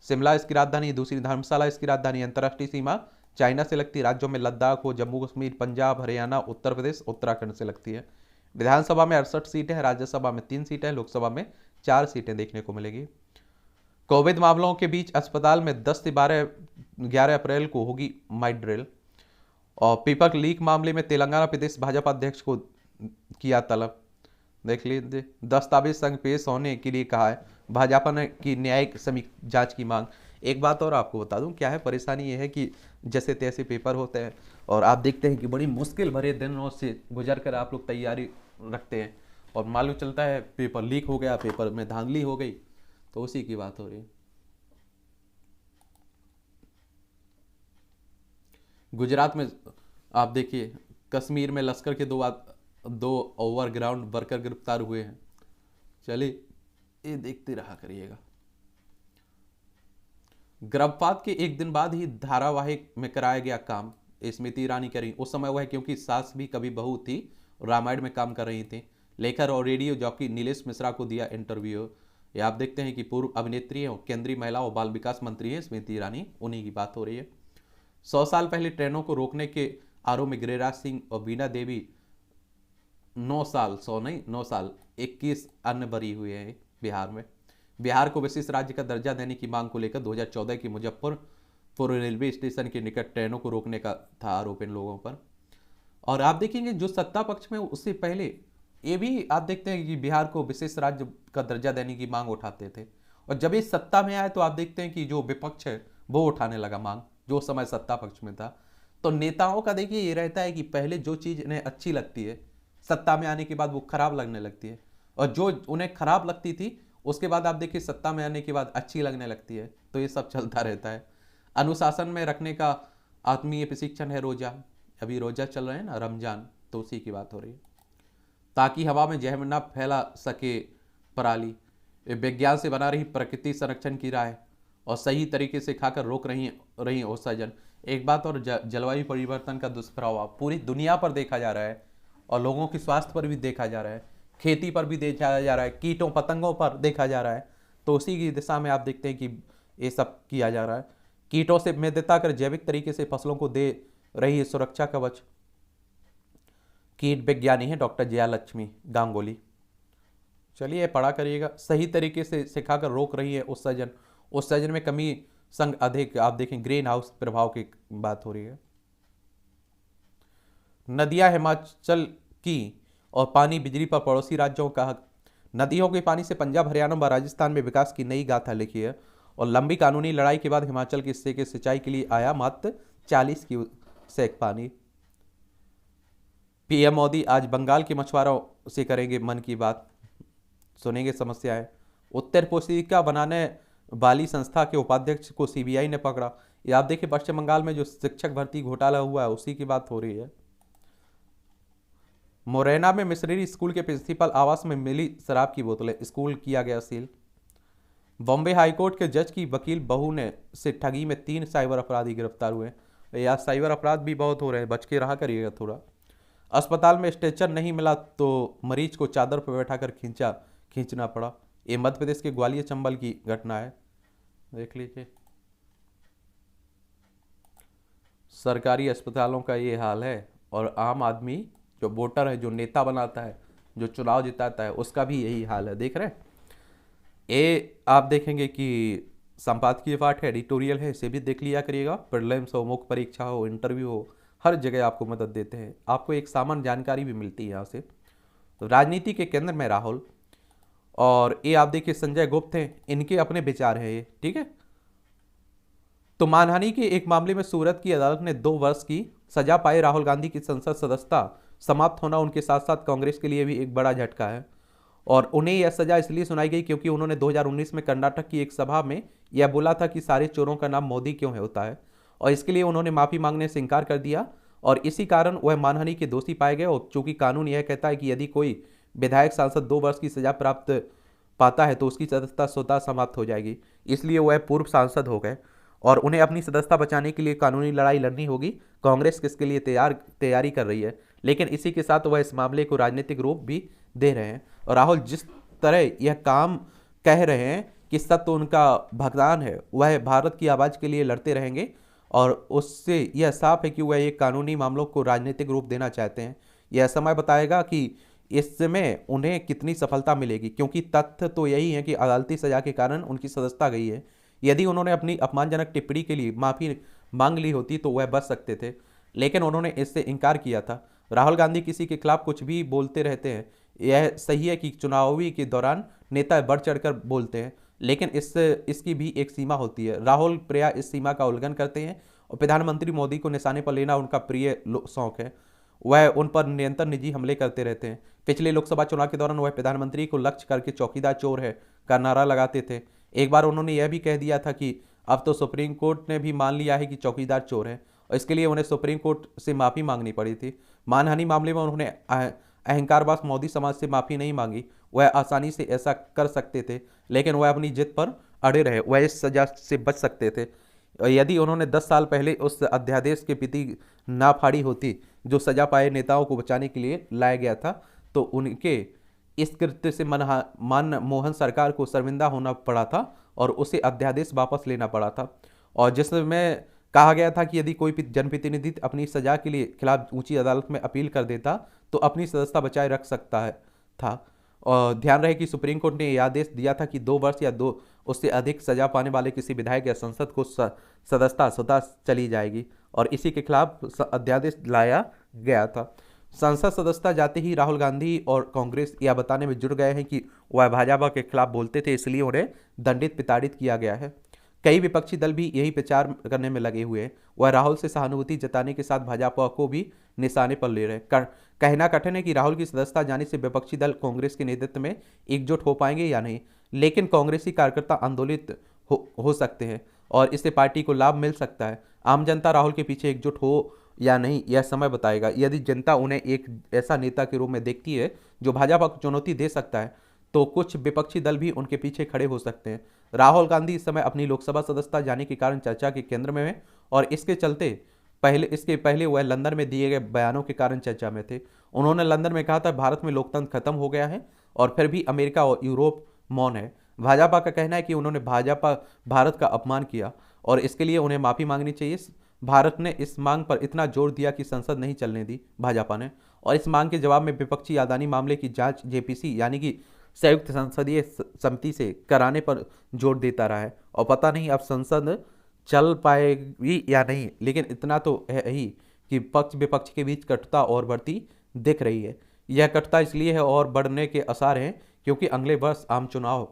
शिमला इसकी राजधानी, दूसरी धर्मशाला इसकी राजधानी। अंतर्राष्ट्रीय सीमा चाइना से लगती राज्यों में लद्दाख हो, जम्मू कश्मीर, पंजाब, हरियाणा, उत्तर प्रदेश, उत्तराखंड से लगती है। विधानसभा में 68 सीटें हैं, राज्यसभा में 3 सीटें, लोकसभा में 4 सीटें देखने को मिलेगी। कोविड मामलों के बीच अस्पताल में 10 से 11 अप्रैल को होगी माइट ड्रिल। और पेपर लीक मामले में तेलंगाना प्रदेश भाजपा अध्यक्ष को किया तलब। देख लीजिए, दस्तावेज संग पेश होने के लिए कहा है। भाजपा ने की न्यायिक समीक्षा जांच की मांग। एक बात और आपको बता दूं, क्या है परेशानी ये है कि जैसे तैसे पेपर होते हैं और आप देखते हैं कि बड़ी मुश्किल भरे दिनों से गुजर कर आप लोग तैयारी रखते हैं और मालूम चलता है पेपर लीक हो गया, पेपर में धांधली हो गई, तो उसी की बात हो रही है। गुजरात में आप देखिए, कश्मीर में लश्कर के दो ओवरग्राउंड वर्कर गिरफ्तार हुए हैं। चलिए ये देखते रहा करिएगा। गर्भपात के एक दिन बाद ही धारावाहिक में कराया गया काम, स्मृति ईरानी करी। उस समय वह क्योंकि सास भी कभी बहू थी, रामायण में काम कर रही थी। लेखक और रेडियो जॉकी नीलेश मिश्रा को दिया इंटरव्यू। ये आप देखते हैं कि पूर्व अभिनेत्री है, केंद्रीय महिला और बाल विकास मंत्री है स्मृति ईरानी, उन्हीं की बात हो रही है। 100 साल पहले ट्रेनों को रोकने के आरोप में गिरिराज सिंह और बीना देवी 9 साल, 100 नहीं 9 साल 21 अन्य बरी हुए हैं बिहार में। बिहार को विशिष्ट राज्य का दर्जा देने की मांग को लेकर 2014 की मुजफ्फरपुर रेलवे स्टेशन के निकट ट्रेनों को रोकने का था आरोप इन लोगों पर। और आप देखेंगे जो सत्ता पक्ष में उससे पहले ये भी आप देखते हैं कि बिहार को विशेष राज्य का दर्जा देने की मांग उठाते थे, और जब ये सत्ता में आए तो आप देखते हैं कि जो विपक्ष है वो उठाने लगा मांग, जो समय सत्ता पक्ष में था। तो नेताओं का देखिए ये रहता है कि पहले जो चीज़ इन्हें अच्छी लगती है सत्ता में आने के बाद वो खराब लगने लगती है, और जो उन्हें खराब लगती थी उसके बाद आप देखिए सत्ता में आने के बाद अच्छी लगने लगती है। तो ये सब चलता रहता है। अनुशासन में रखने का आत्मीय प्रशिक्षण है रोजा। अभी रोजा चल रहे हैं ना, रमजान, तो उसी की बात हो रही है। ताकि हवा में जहर न फैला सके पराली, विज्ञान से बना रही प्रकृति संरक्षण की राय और सही तरीके से खाकर रोक रही उत्सर्जन। एक बात और, जलवायु परिवर्तन का दुष्प्रभाव पूरी दुनिया पर देखा जा रहा है और लोगों के स्वास्थ्य पर भी देखा जा रहा है, खेती पर भी देखा जा रहा है, कीटों पतंगों पर देखा जा रहा है। तो उसी की दिशा में आप देखते हैं कि ये सब किया जा रहा है। कीटों से मित्रता कर जैविक तरीके से फसलों को दे रही है सुरक्षा कवच। कीट विज्ञानी है डॉक्टर जयालक्ष्मी गांगुली। चलिए पढ़ा करिएगा। सही तरीके से सिखाकर रोक रही है उत्सर्जन, उत्सर्जन में कमी संग अधिक। आप देखें ग्रीन हाउस प्रभाव की बात हो रही है। नदियां हिमाचल की और पानी बिजली पर पड़ोसी राज्यों का हक। नदियों के पानी से पंजाब, हरियाणा व राजस्थान में विकास की नई गाथा लिखी है। और लंबी कानूनी लड़ाई के बाद हिमाचल के हिस्से के सिंचाई के लिए आया मात्र 40 क्यूसेक पानी। पीएम मोदी आज बंगाल के मछुआरों से करेंगे मन की बात, सुनेंगे समस्याएं। उत्तर पुस्तिका बनाने वाली संस्था के उपाध्यक्ष को सीबीआई ने पकड़ा। ये आप देखिए पश्चिम बंगाल में जो शिक्षक भर्ती घोटाला हुआ है उसी की बात हो रही है। मुरैना में मिशनरी स्कूल के प्रिंसिपल आवास में मिली शराब की बोतलें, स्कूल किया गया सील। बॉम्बे हाईकोर्ट के जज की वकील बहू ने से ठगी में 3 साइबर अपराधी गिरफ्तार हुए हैं। यार साइबर अपराध भी बहुत हो रहे हैं, बच के रहा करिएगा थोड़ा। अस्पताल में स्ट्रेचर नहीं मिला तो मरीज को चादर पर बैठाकर खींचना पड़ा। ये मध्य प्रदेश के ग्वालियर चंबल की घटना है, देख लीजिए। सरकारी अस्पतालों का ये हाल है, और आम आदमी जो वोटर है, जो नेता बनाता है, जो चुनाव जिताता है, उसका भी यही हाल है, देख रहे हैं। ये आप देखेंगे कि संपादकीय पाठ है, एडिटोरियल है, इसे भी देख लिया करिएगा। प्रीलिम्स हो, मुख्य परीक्षा हो, इंटरव्यू हो, हर जगह आपको मदद देते हैं, आपको एक सामान्य जानकारी भी मिलती है यहाँ से। तो राजनीति के केंद्र में राहुल, और ये आप देखिए संजय गुप्त हैं, इनके अपने विचार हैं ये, ठीक है। तो मानहानि के एक मामले में सूरत की अदालत ने 2 वर्ष की सजा पाए राहुल गांधी की संसद सदस्यता समाप्त होना उनके साथ साथ कांग्रेस के लिए भी एक बड़ा झटका है। और उन्हें यह सजा इसलिए सुनाई गई क्योंकि उन्होंने 2019 में कर्नाटक की एक सभा में यह बोला था कि सारे चोरों का नाम मोदी क्यों है होता है, और इसके लिए उन्होंने माफी मांगने से इनकार कर दिया, और इसी कारण वह मानहानि के दोषी पाए गए। और चूंकि कानून यह कहता है कि यदि कोई विधायक सांसद 2 वर्ष की सजा प्राप्त पाता है तो उसकी सदस्यता स्वतः समाप्त हो जाएगी, इसलिए वह पूर्व सांसद हो गए और उन्हें अपनी सदस्यता बचाने के लिए कानूनी लड़ाई लड़नी होगी। कांग्रेस किसके लिए तैयारी कर रही है, लेकिन इसी के साथ वह इस मामले को राजनीतिक रूप भी दे रहे हैं। और राहुल जिस तरह यह काम कह रहे हैं कि सत्य तो उनका भुगतान है, वह भारत की आवाज़ के लिए लड़ते रहेंगे, और उससे यह साफ है कि वह एक कानूनी मामलों को राजनीतिक रूप देना चाहते हैं। यह समय बताएगा कि इसमें उन्हें कितनी सफलता मिलेगी, क्योंकि तथ्य तो यही है कि अदालती सजा के कारण उनकी सदस्यता गई है। यदि उन्होंने अपनी अपमानजनक टिप्पणी के लिए माफ़ी मांग ली होती तो वह बच सकते थे, लेकिन उन्होंने इससे इनकार किया था। राहुल गांधी किसी के खिलाफ कुछ भी बोलते रहते हैं। यह सही है कि चुनावी के दौरान नेता बढ़ चढ़कर बोलते हैं, लेकिन इसकी भी एक सीमा होती है। राहुल प्रिया इस सीमा का उल्लंघन करते हैं, और प्रधानमंत्री मोदी को निशाने पर लेना उनका प्रिय शौक है। वह उन पर निरंतर निजी हमले करते रहते हैं। पिछले लोकसभा चुनाव के दौरान वह प्रधानमंत्री को लक्ष्य करके चौकीदार चोर है का नारा लगाते थे। एक बार उन्होंने यह भी कह दिया था कि अब तो सुप्रीम कोर्ट ने भी मान लिया है कि चौकीदार चोर है, और इसके लिए उन्हें सुप्रीम कोर्ट से माफ़ी मांगनी पड़ी थी। मानहानि मामले में उन्होंने अहंकारवास मोदी समाज से माफ़ी नहीं मांगी। वह आसानी से ऐसा कर सकते थे, लेकिन वह अपनी जिद पर अड़े रहे, वह इस सजा से बच सकते थे। यदि उन्होंने 10 साल पहले उस अध्यादेश की पीठी ना फाड़ी होती जो सजा पाए नेताओं को बचाने के लिए लाया गया था, तो उनके इस कृत्य से मनमोहन सरकार को शर्मिंदा होना पड़ा था और उसे अध्यादेश वापस लेना पड़ा था, और जिसमें कहा गया था कि यदि कोई जनप्रतिनिधि अपनी सजा के लिए खिलाफ ऊंची अदालत में अपील कर देता तो अपनी सदस्यता बचाए रख सकता है था। और ध्यान रहे कि सुप्रीम कोर्ट ने यह आदेश दिया था कि 2 वर्ष या उससे अधिक सजा पाने वाले किसी विधायक या संसद को सदस्यता स्वतः चली जाएगी, और इसी के खिलाफ अध्यादेश लाया गया था। संसद सदस्यता जाते ही राहुल गांधी और कांग्रेस यह बताने में जुड़ गए हैं कि वह भाजपा के खिलाफ बोलते थे, इसलिए उन्हें दंडित प्रताड़ित किया गया है। कई विपक्षी दल भी यही प्रचार करने में लगे हुए हैं। वह राहुल से सहानुभूति जताने के साथ भाजपा को भी निशाने पर ले रहे हैं। कहना कठिन है कि राहुल की सदस्यता जाने से विपक्षी दल कांग्रेस के नेतृत्व में एकजुट हो पाएंगे या नहीं, लेकिन कांग्रेसी कार्यकर्ता आंदोलित हो सकते हैं और इससे पार्टी को लाभ मिल सकता है। आम जनता राहुल के पीछे एकजुट हो या नहीं, यह समय बताएगा। यदि जनता उन्हें एक ऐसा नेता के रूप में देखती है जो भाजपा को चुनौती दे सकता है, तो कुछ विपक्षी दल भी उनके पीछे खड़े हो सकते हैं। राहुल गांधी इस समय अपनी लोकसभा सदस्यता जाने के कारण चर्चा के केंद्र में है, और इसके पहले वह लंदन में दिए गए बयानों के कारण चर्चा में थे। उन्होंने लंदन में कहा था भारत में लोकतंत्र खत्म हो गया है, और फिर भी अमेरिका और यूरोप मौन है। भाजपा का कहना है कि उन्होंने भारत का अपमान किया और इसके लिए उन्हें माफी मांगनी चाहिए। भारत ने इस मांग पर इतना जोर दिया कि संसद नहीं चलने दी भाजपा ने, और इस मांग के जवाब में विपक्षी अदानी मामले की जांच जेपीसी यानी कि संयुक्त संसदीय समिति से कराने पर जोर देता रहा है। और पता नहीं अब संसद चल पाएगी या नहीं, लेकिन इतना तो है ही कि पक्ष विपक्ष के बीच कटुता और बढ़ती दिख रही है। यह कटुता इसलिए है और बढ़ने के आसार हैं क्योंकि अगले वर्ष आम चुनाव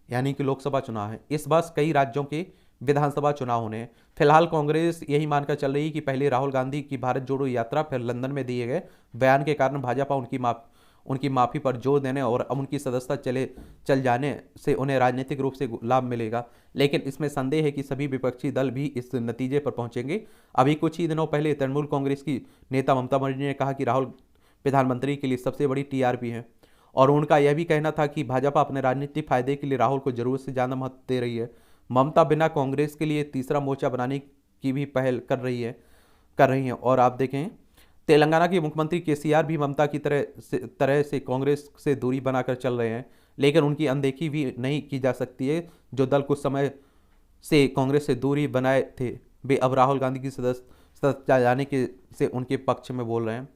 यानी कि लोकसभा चुनाव है। इस वर्ष कई राज्यों के विधानसभा चुनाव होने हैं। फिलहाल कांग्रेस यही मानकर चल रही है कि पहले राहुल गांधी की भारत जोड़ो यात्रा, फिर लंदन में दिए गए बयान के कारण भाजपा उनकी माफ़ी पर जोर देने और अब उनकी सदस्यता चल जाने से उन्हें राजनीतिक रूप से लाभ मिलेगा। लेकिन इसमें संदेह है कि सभी विपक्षी दल भी इस नतीजे पर पहुंचेंगे। अभी कुछ ही दिनों पहले तृणमूल कांग्रेस की नेता ममता बनर्जी ने कहा कि राहुल प्रधानमंत्री के लिए सबसे बड़ी टीआरपी है, और उनका यह भी कहना था कि भाजपा अपने राजनीतिक फायदे के लिए राहुल को जरूरत से ज़्यादा महत्व दे रही है। ममता बिना कांग्रेस के लिए तीसरा मोर्चा बनाने की भी पहल कर रही हैं। और आप देखें, तेलंगाना के मुख्यमंत्री केसीआर भी ममता की तरह से कांग्रेस से दूरी बनाकर चल रहे हैं, लेकिन उनकी अनदेखी भी नहीं की जा सकती है। जो दल कुछ समय से कांग्रेस से दूरी बनाए थे, वे अब राहुल गांधी की सदस्यता जाने के से उनके पक्ष में बोल रहे हैं।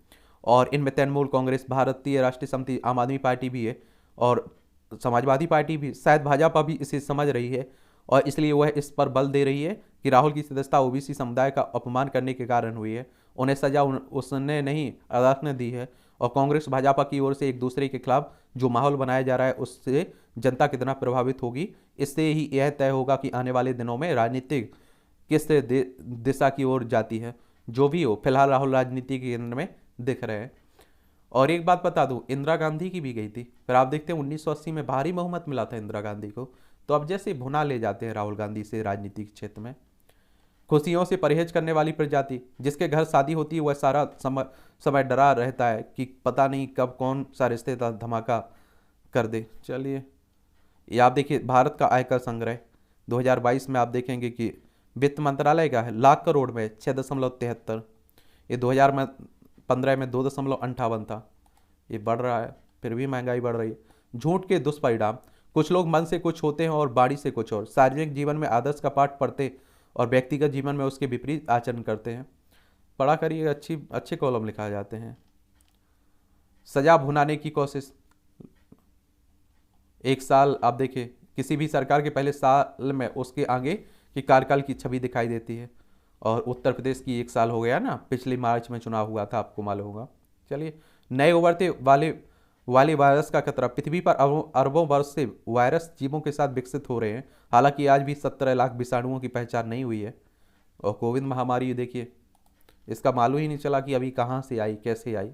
और इनमें तृणमूल कांग्रेस, भारतीय राष्ट्रीय समिति, आम आदमी पार्टी भी है और समाजवादी पार्टी भी। शायद भाजपा भी इसे समझ रही है और इसलिए वह इस पर बल दे रही है कि राहुल की सदस्यता ओबीसी समुदाय का अपमान करने के कारण हुई है। उन्हें सजा उसने नहीं, अदालत ने दी है। और कांग्रेस भाजपा की ओर से एक दूसरे के खिलाफ जो माहौल बनाया जा रहा है, उससे जनता कितना प्रभावित होगी, इससे ही यह तय होगा कि आने वाले दिनों में राजनीतिक किस दिशा की ओर जाती है। जो भी हो, फिलहाल राहुल राजनीति के केंद्र में दिख रहे हैं। और एक बात बता दूं, इंदिरा गांधी की भी गई थी, फिर आप देखते हैं 1980 में भारी बहुमत मिला था इंदिरा गांधी को। तो अब जैसे भुना ले जाते हैं राहुल गांधी से राजनीतिक क्षेत्र में। खुशियों से परहेज करने वाली प्रजाति, जिसके घर शादी होती है, वह सारा समय डरा रहता है कि पता नहीं कब कौन सा रिश्तेदार धमाका कर दे। चलिए, ये आप देखिए, भारत का आयकर संग्रह 2022 में आप देखेंगे कि वित्त मंत्रालय का है लाख करोड़ में 6.73। ये 2015 में 2.58 था। ये बढ़ रहा है, फिर भी महंगाई बढ़ रही है। झूठ के दुष्परिणाम, कुछ लोग मन से कुछ होते हैं और बाड़ी से कुछ और। सार्वजनिक जीवन में आदर्श का पाठ पढ़ते और व्यक्तिगत जीवन में उसके विपरीत आचरण करते हैं। पढ़ा करिए, अच्छे कॉलम लिखा जाते हैं। सजा भुनाने की कोशिश, एक साल आप देखिए, किसी भी सरकार के पहले साल में उसके आगे की कार्यकाल की छवि दिखाई देती है। और उत्तर प्रदेश की एक साल हो गया ना, पिछले मार्च में चुनाव हुआ था, आपको मालूम होगा। चलिए, नए उभरते वाले वायरस का खतरा, पृथ्वी पर अरबों वर्ष से वायरस जीवों के साथ विकसित हो रहे हैं। हालांकि आज भी 17 लाख विषाणुओं की पहचान नहीं हुई है। और कोविड महामारी देखिए, इसका मालूम ही नहीं चला कि अभी कहाँ से आई, कैसे आई।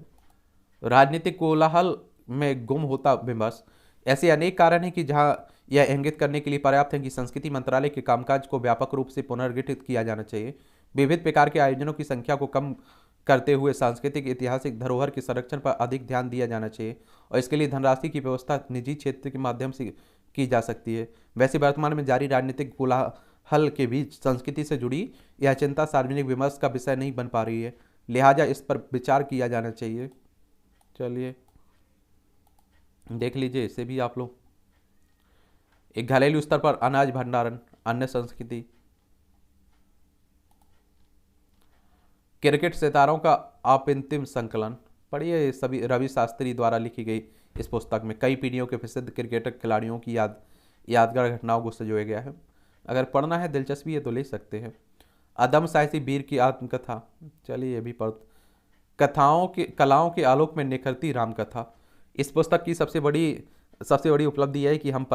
राजनीतिक कोलाहल में गुम होता विमर्श, ऐसे अनेक कारण हैं कि जहां यह इंगित करने के लिए पर्याप्त है कि संस्कृति मंत्रालय के कामकाज को व्यापक रूप से पुनर्गठित किया जाना चाहिए। विविध प्रकार के आयोजनों की संख्या को कम करते हुए सांस्कृतिक ऐतिहासिक धरोहर के संरक्षण पर अधिक ध्यान दिया जाना चाहिए। और इसके लिए धनराशि की व्यवस्था निजी क्षेत्र के माध्यम से की जा सकती है। वैसे वर्तमान में जारी राजनीतिक कोलाहल के बीच संस्कृति से जुड़ी यह चिंता सार्वजनिक विमर्श का विषय नहीं बन पा रही है, लिहाजा इस पर विचार किया जाना चाहिए। चलिए, देख लीजिए इसे भी आप लोग। एक घरेलू स्तर पर अनाज भंडारण, अन्य संस्कृति। क्रिकेट सितारों का अपंतिम संकलन, पढ़िए। सभी रवि शास्त्री द्वारा लिखी गई इस पुस्तक में कई पीढ़ियों के प्रसिद्ध क्रिकेटर खिलाड़ियों की यादगार घटनाओं को संजोया गया है। अगर पढ़ना है, दिलचस्पी है तो ले सकते हैं। अदम साहसी वीर की आत्मकथा, चलिए ये भी पढ़। कलाओं के आलोक में निखरती रामकथा। इस पुस्तक की सबसे बड़ी उपलब्धि है कि हम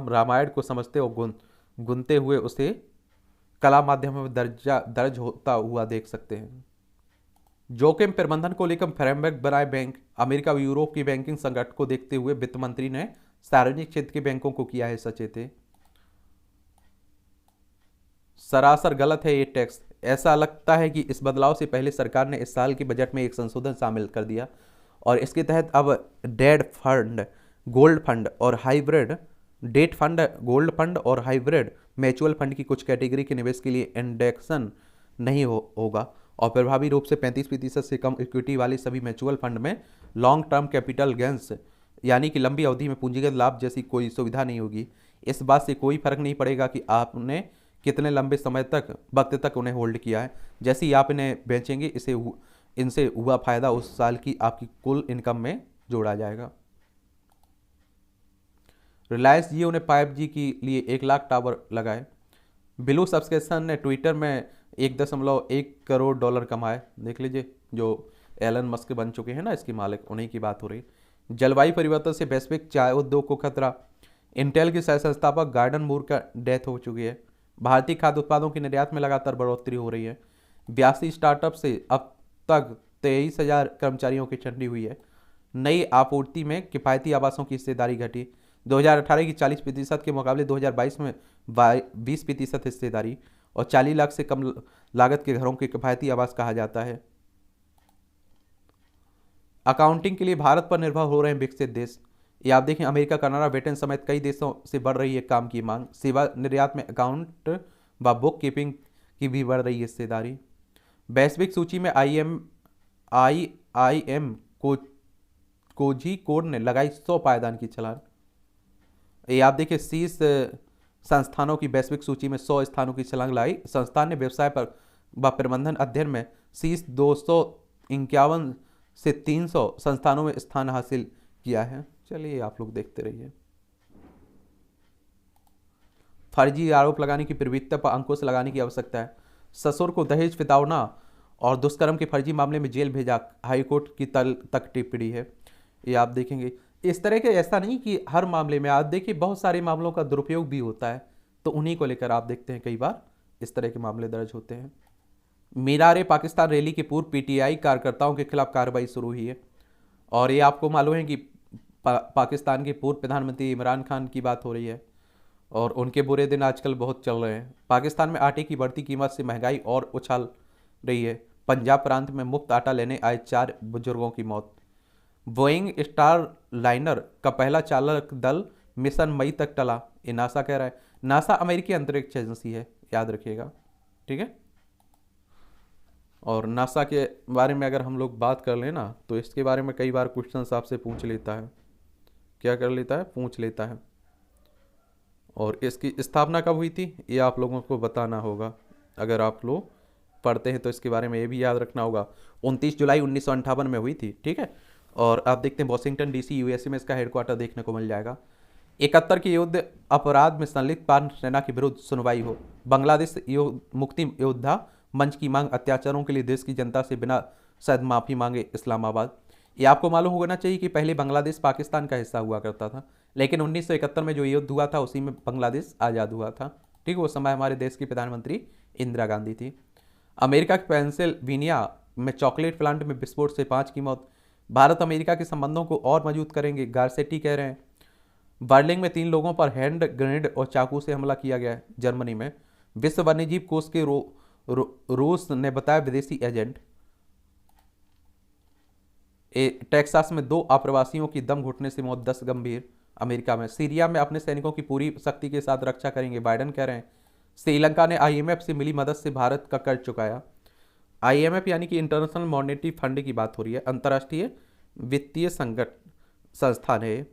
रामायण को समझते और गुनते हुए उसे कला माध्यम में दर्ज होता हुआ देख सकते हैं। जोखिम प्रबंधन को लेकर फ्रेमवर्क बनाए बैंक। अमेरिका व यूरोप की बैंकिंग संकट को देखते हुए वित्त मंत्री ने सार्वजनिक क्षेत्र के बैंकों को किया है सचेत। सरासर गलत है ये टैक्स। ऐसा लगता है कि इस बदलाव से पहले सरकार ने इस साल के बजट में एक संशोधन शामिल कर दिया और इसके तहत अब डेट फंड गोल्ड फंड और हाइब्रिड म्यूचुअल फंड की कुछ कैटेगरी के निवेश के लिए इंडेक्सन नहीं होगा और प्रभावी रूप से 35% से कम इक्विटी वाले सभी म्यूचुअल फंड में लॉन्ग टर्म कैपिटल गेंस यानी कि लंबी अवधि में पूंजीगत लाभ जैसी कोई सुविधा नहीं होगी। इस बात से कोई फर्क नहीं पड़ेगा कि आपने कितने लंबे वक्त तक उन्हें होल्ड किया है। जैसे ही आप इन्हें बेचेंगे, इनसे हुआ फायदा उस साल की आपकी कुल इनकम में जोड़ा जाएगा। रिलायंस जियो ने 5G के लिए 1 लाख टावर लगाए। ब्लू सब्सक्रिप्शन ने ट्विटर में 1.1 करोड़ डॉलर कमाए। देख लीजिए, जो एलन मस्क बन चुके हैं ना इसके मालिक, उन्हीं की बात हो रही। जलवायु परिवर्तन से वैश्विक चाय उद्योग को खतरा। इंटेल के सह संस्थापक गार्डन मूर का डेथ हो चुकी है। भारतीय खाद्य उत्पादों की निर्यात में लगातार बढ़ोतरी हो रही है। 82 स्टार्टअप से अब तक 23,000 कर्मचारियों की छंटी हुई है। नई आपूर्ति में किफायती आवासों की हिस्सेदारी घटी। 2018 की 40% के मुकाबले 2022 में 20% हिस्सेदारी और 40 लाख से कम लागत के घरों के किफायती आवास कहा जाता है। अकाउंटिंग के लिए भारत पर निर्भर हो रहे हैं विकसित देश। ये आप देखें, अमेरिका, कनाडा, ब्रिटेन समेत कई देशों से बढ़ रही है काम की मांग। सेवा निर्यात में अकाउंट व बुक कीपिंग की भी बढ़ रही है हिस्सेदारी। वैश्विक सूची में आई एम को कोझिकोड ने लगाई 100 पायदान की छलांग। ये आप देखिए, शीर्ष संस्थानों की वैश्विक सूची में 100 स्थानों की छलांग लाई। संस्थान ने व्यवसाय पर व प्रबंधन अध्ययन में शीर्ष 251 से 300 संस्थानों में स्थान हासिल किया है। चलिए आप लोग देखते रहिए। फर्जी आरोप लगाने की प्रवृत्ति पर अंकुश लगाने की आवश्यकता है। ससुर को दहेज, फितौना और दुष्कर्म के फर्जी मामले में जेल भेजा, हाईकोर्ट की तक टिप्पणी है। ये आप देखेंगे, इस तरह के, ऐसा नहीं कि हर मामले में, आप देखिए बहुत सारे मामलों का दुरुपयोग भी होता है, तो उन्हीं को लेकर आप देखते हैं कई बार इस तरह के मामले दर्ज होते हैं। मीरार पाकिस्तान रैली के पूर्व पीटीआई कार्यकर्ताओं के खिलाफ कार्रवाई शुरू हुई है। और ये आपको मालूम है कि पाकिस्तान के पूर्व प्रधानमंत्री इमरान खान की बात हो रही है और उनके बुरे दिन आजकल बहुत चल रहे हैं। पाकिस्तान में आटे की बढ़ती कीमत से महंगाई और उछाल रही है। पंजाब प्रांत में मुफ्त आटा लेने आए 4 बुजुर्गों की मौत। बोइंग स्टार लाइनर का पहला चालक दल मिशन मई तक टला, ये नासा कह रहा है। नासा अमेरिकी अंतरिक्ष एजेंसी है, याद रखिएगा, ठीक है। और नासा के बारे में अगर हम लोग बात कर लें ना, तो इसके बारे में कई बार क्वेश्चन आपसे पूछ लेता है, क्या कर लेता है, पूछ लेता है। और इसकी स्थापना कब हुई थी ये आप लोगों को बताना होगा। अगर आप लोग पढ़ते हैं तो इसके बारे में ये भी याद रखना होगा। 29 जुलाई 1958 में हुई थी, ठीक है। और आप देखते हैं वॉशिंगटन डीसी यूएसए में इसका हेडक्वार्टर देखने को मिल जाएगा। 71 के युद्ध अपराध में संलिप्त पाक सेना के विरुद्ध सुनवाई हो। बांग्लादेश मुक्ति योद्धा मंच की मांग, अत्याचारों के लिए देश की जनता से बिना शायद माफ़ी मांगे इस्लामाबाद। ये आपको मालूम होना चाहिए कि पहले बांग्लादेश पाकिस्तान का हिस्सा हुआ करता था, लेकिन 1971 में जो युद्ध हुआ था उसी में बांग्लादेश आज़ाद हुआ था, ठीक है। उस समय हमारे देश की प्रधानमंत्री इंदिरा गांधी थी। अमेरिका के पेंसिल्वेनिया में चॉकलेट प्लांट में विस्फोट से 5 की मौत। भारत अमेरिका के संबंधों को और मजबूत करेंगे, गारसेटी कह रहे हैं। बर्लिंग में 3 लोगों पर हैंड ग्रेनेड और चाकू से हमला किया गया है। जर्मनी में विश्व वन्यजीव कोष के रूस ने बताया विदेशी एजेंट। टेक्सास में 2 आप्रवासियों की दम घुटने से मौत, 10 गंभीर। अमेरिका में सीरिया में अपने सैनिकों की पूरी शक्ति के साथ रक्षा करेंगे, बाइडेन कह रहे हैं। श्रीलंका ने आईएमएफ से मिली मदद से भारत का कर्ज चुकाया। आईएमएफ यानी कि इंटरनेशनल मॉनेटरी फंड की बात हो रही है, अंतर्राष्ट्रीय वित्तीय संस्थान है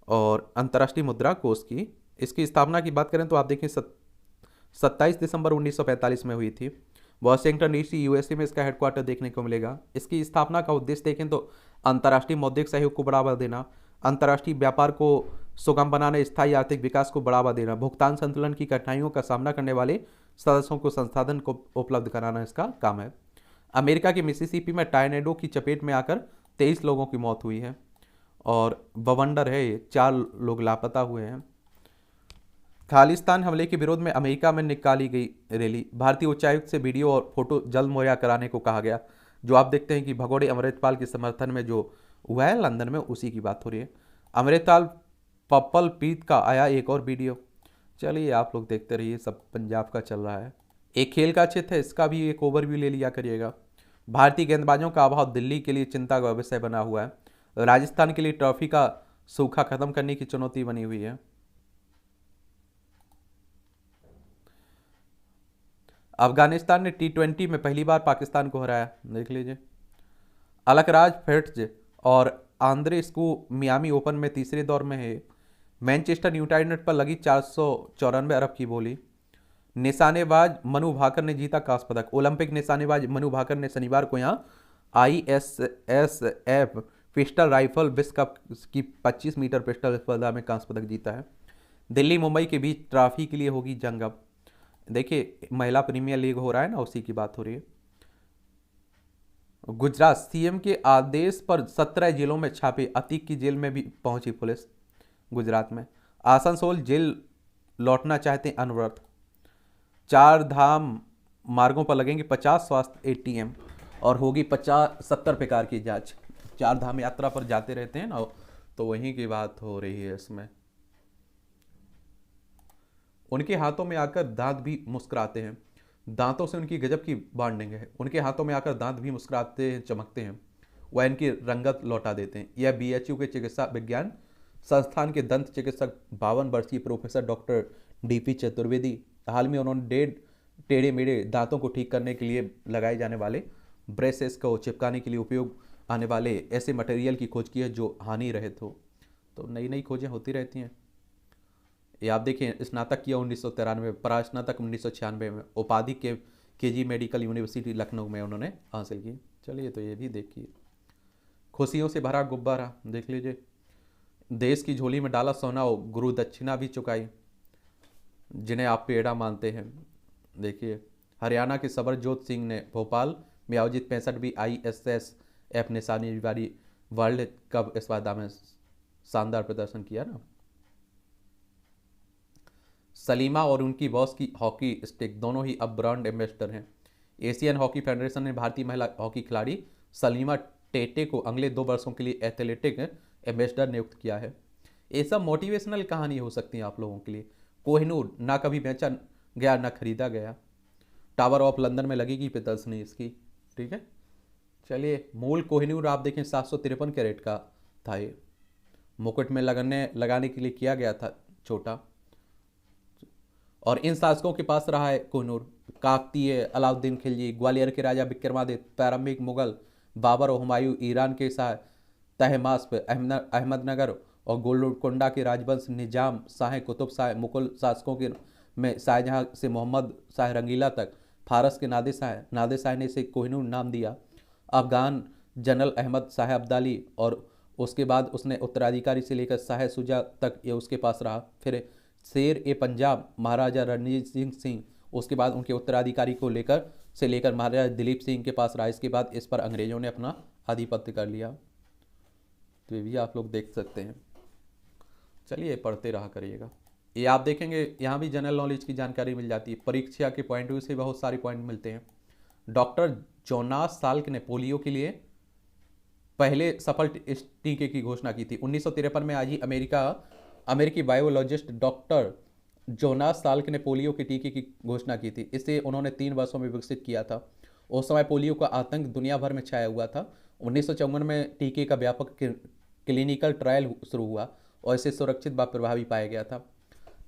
और अंतर्राष्ट्रीय मुद्रा कोष की। इसकी स्थापना की बात करें तो आप देखें 27 दिसंबर 1945 में हुई थी। वॉशिंगटन डीसी यूएसए में इसका हेडक्वार्टर देखने को मिलेगा। इसकी स्थापना का उद्देश्य देखें तो अंतर्राष्ट्रीय मौद्रिक सहयोग को बढ़ावा देना, अंतर्राष्ट्रीय व्यापार को सुगम बनाने, स्थायी आर्थिक विकास को बढ़ावा देना, भुगतान संतुलन की कठिनाइयों का सामना करने वाले सदस्यों को संसाधन को उपलब्ध कराना इसका काम है। अमेरिका के मिसिसिपी में टार्नेडो की चपेट में आकर 23 लोगों की मौत हुई है और बवंडर है, 4 लोग लापता हुए हैं। खालिस्तान हमले के विरोध में अमेरिका में निकाली गई रैली। भारतीय उच्चायुक्त से वीडियो और फोटो जल्द मुहैया कराने को कहा गया। जो आप देखते हैं कि भगोड़े अमृतपाल के समर्थन में जो हुआ है लंदन में, उसी की बात हो रही है। अमृतपाल पप्पल पीत का आया एक और वीडियो। चलिए आप लोग देखते रहिए, सब पंजाब का चल रहा है। एक खेल का क्षेत्र है, इसका भी एक ओवरव्यू ले लिया करिएगा। भारतीय गेंदबाजों का अभाव दिल्ली के लिए चिंता का विषय बना हुआ है। राजस्थान के लिए ट्रॉफी का सूखा खत्म करने की चुनौती बनी हुई है। अफगानिस्तान ने T20 में पहली बार पाकिस्तान को हराया, देख लीजिए। अलकराज फेर्ट्ज और आंद्रे स्कू मियामी ओपन में तीसरे दौर में है। मैनचेस्टर यूनाइटेड पर लगी 494 अरब की बोली। निशानेबाज मनु भाकर ने जीता कांस्य पदक। ओलंपिक निशानेबाज मनु भाकर ने शनिवार को यहाँ ISSF पिस्टल राइफल विश्व कप की 25 मीटर पिस्टल स्पर्धा में कांस्य पदक जीता है। दिल्ली मुंबई के बीच ट्रॉफी के लिए होगी जंग। अब देखिए महिला प्रीमियर लीग हो रहा है ना, उसी की बात हो रही है। गुजरात सीएम के आदेश पर 17 जिलों में छापे, अतीक की जेल में भी पहुंची पुलिस। गुजरात में आसनसोल जेल लौटना चाहते अनवरत। 4 धाम मार्गों पर लगेंगे 50 स्वास्थ्य ATM और होगी 70 प्रकार की जांच। 4 धाम यात्रा पर जाते रहते हैं ना, तो वहीं की बात हो रही है इसमें। उनके हाथों में आकर दांत भी मुस्कुराते हैं। दांतों से उनकी गजब की बॉन्डिंग है। उनके हाथों में आकर दांत भी मुस्कुराते हैं, चमकते हैं, वह इनकी रंगत लौटा देते हैं। यह BHU के चिकित्सा विज्ञान संस्थान के दंत चिकित्सक 52 वर्षीय प्रोफेसर डॉक्टर डीपी चतुर्वेदी हाल में उन्होंने टेढ़े मेढ़े दांतों को ठीक करने के लिए लगाए जाने वाले ब्रेसेस को चिपकाने के लिए उपयोग आने वाले ऐसे मटेरियल की खोज की है जो हानि रहित हो। तो नई नई खोजें होती रहती हैं। ये आप देखें, स्नातक किया 1993 में, परास्नातक 1996 में, उपाधि केजी मेडिकल यूनिवर्सिटी लखनऊ में उन्होंने हासिल की। चलिए तो ये भी देखिए। खुशियों से भरा गुब्बारा देख लीजिए। देश की झोली में डाला सोना हो, गुरु दक्षिणा भी चुकाई, जिन्हें आप पेड़ा मानते हैं। देखिए, हरियाणा के सबरजोत सिंह ने भोपाल में आयोजित 65वीं ISSF निशानी वाली वर्ल्ड कप स्पर्धा में शानदार प्रदर्शन किया ना। सलीमा और उनकी बॉस की हॉकी स्टिक दोनों ही अब ब्रांड एम्बेसडर हैं। एशियन हॉकी फेडरेशन ने भारतीय महिला हॉकी खिलाड़ी सलीमा टेटे को अगले 2 वर्षों के लिए एथलेटिक एम्बेसडर नियुक्त किया है। ये सब मोटिवेशनल कहानी हो सकती है आप लोगों के लिए। कोहिनूर ना कभी बेचा गया ना खरीदा गया। टावर ऑफ लंदन में लगेगी प्रदर्शनी इसकी। ठीक है, चलिए। मूल कोहिनूर आप देखें 753 कैरेट का था। ये मुकुट में लगाने के लिए किया गया था छोटा। और इन शासकों के पास रहा है कोहिनूर काकतीय, अलाउद्दीन खिलजी, ग्वालियर के राजा विक्रमादित्य, प्रारंभिक मुगल बाबर और हुमायूं, ईरान के शाह तहमास्प, अहमदनगर और गोलकोंडा के राजवंश निजाम शाह कुतुब शाह, मुगल शासकों के में शाहजहां से मोहम्मद शाह रंगीला तक, फारस के नादिर शाह ने इसे कोहिनूर नाम दिया। अफगान जनरल अहमद शाह अब्दाली और उसके बाद उसने उत्तराधिकारी से लेकर शाह शुजा तक ये उसके पास रहा। फिर शेर ए पंजाब महाराजा रणजीत सिंह उसके बाद उनके उत्तराधिकारी को लेकर महाराजा दिलीप सिंह के पास रहा। इसके बाद इस पर अंग्रेजों ने अपना आधिपत्य कर लिया। तो ये भी आप लोग देख सकते हैं। चलिए पढ़ते रहा करिएगा। ये आप देखेंगे यहाँ भी जनरल नॉलेज की जानकारी मिल जाती है। परीक्षा के पॉइंट व्यू से बहुत सारे पॉइंट मिलते हैं। डॉक्टर जोनास साल्क ने पोलियो के लिए पहले सफल टीके की घोषणा की थी। 1953 में आज ही अमेरिकी बायोलॉजिस्ट डॉक्टर जोनास साल्क ने पोलियो के टीके की घोषणा की थी। इसे उन्होंने 3 वर्षों में विकसित किया था। उस समय पोलियो का आतंक दुनिया भर में छाया हुआ था। 1954 में टीके का व्यापक क्लिनिकल ट्रायल शुरू हुआ और इसे सुरक्षित व प्रभावी पाया गया था।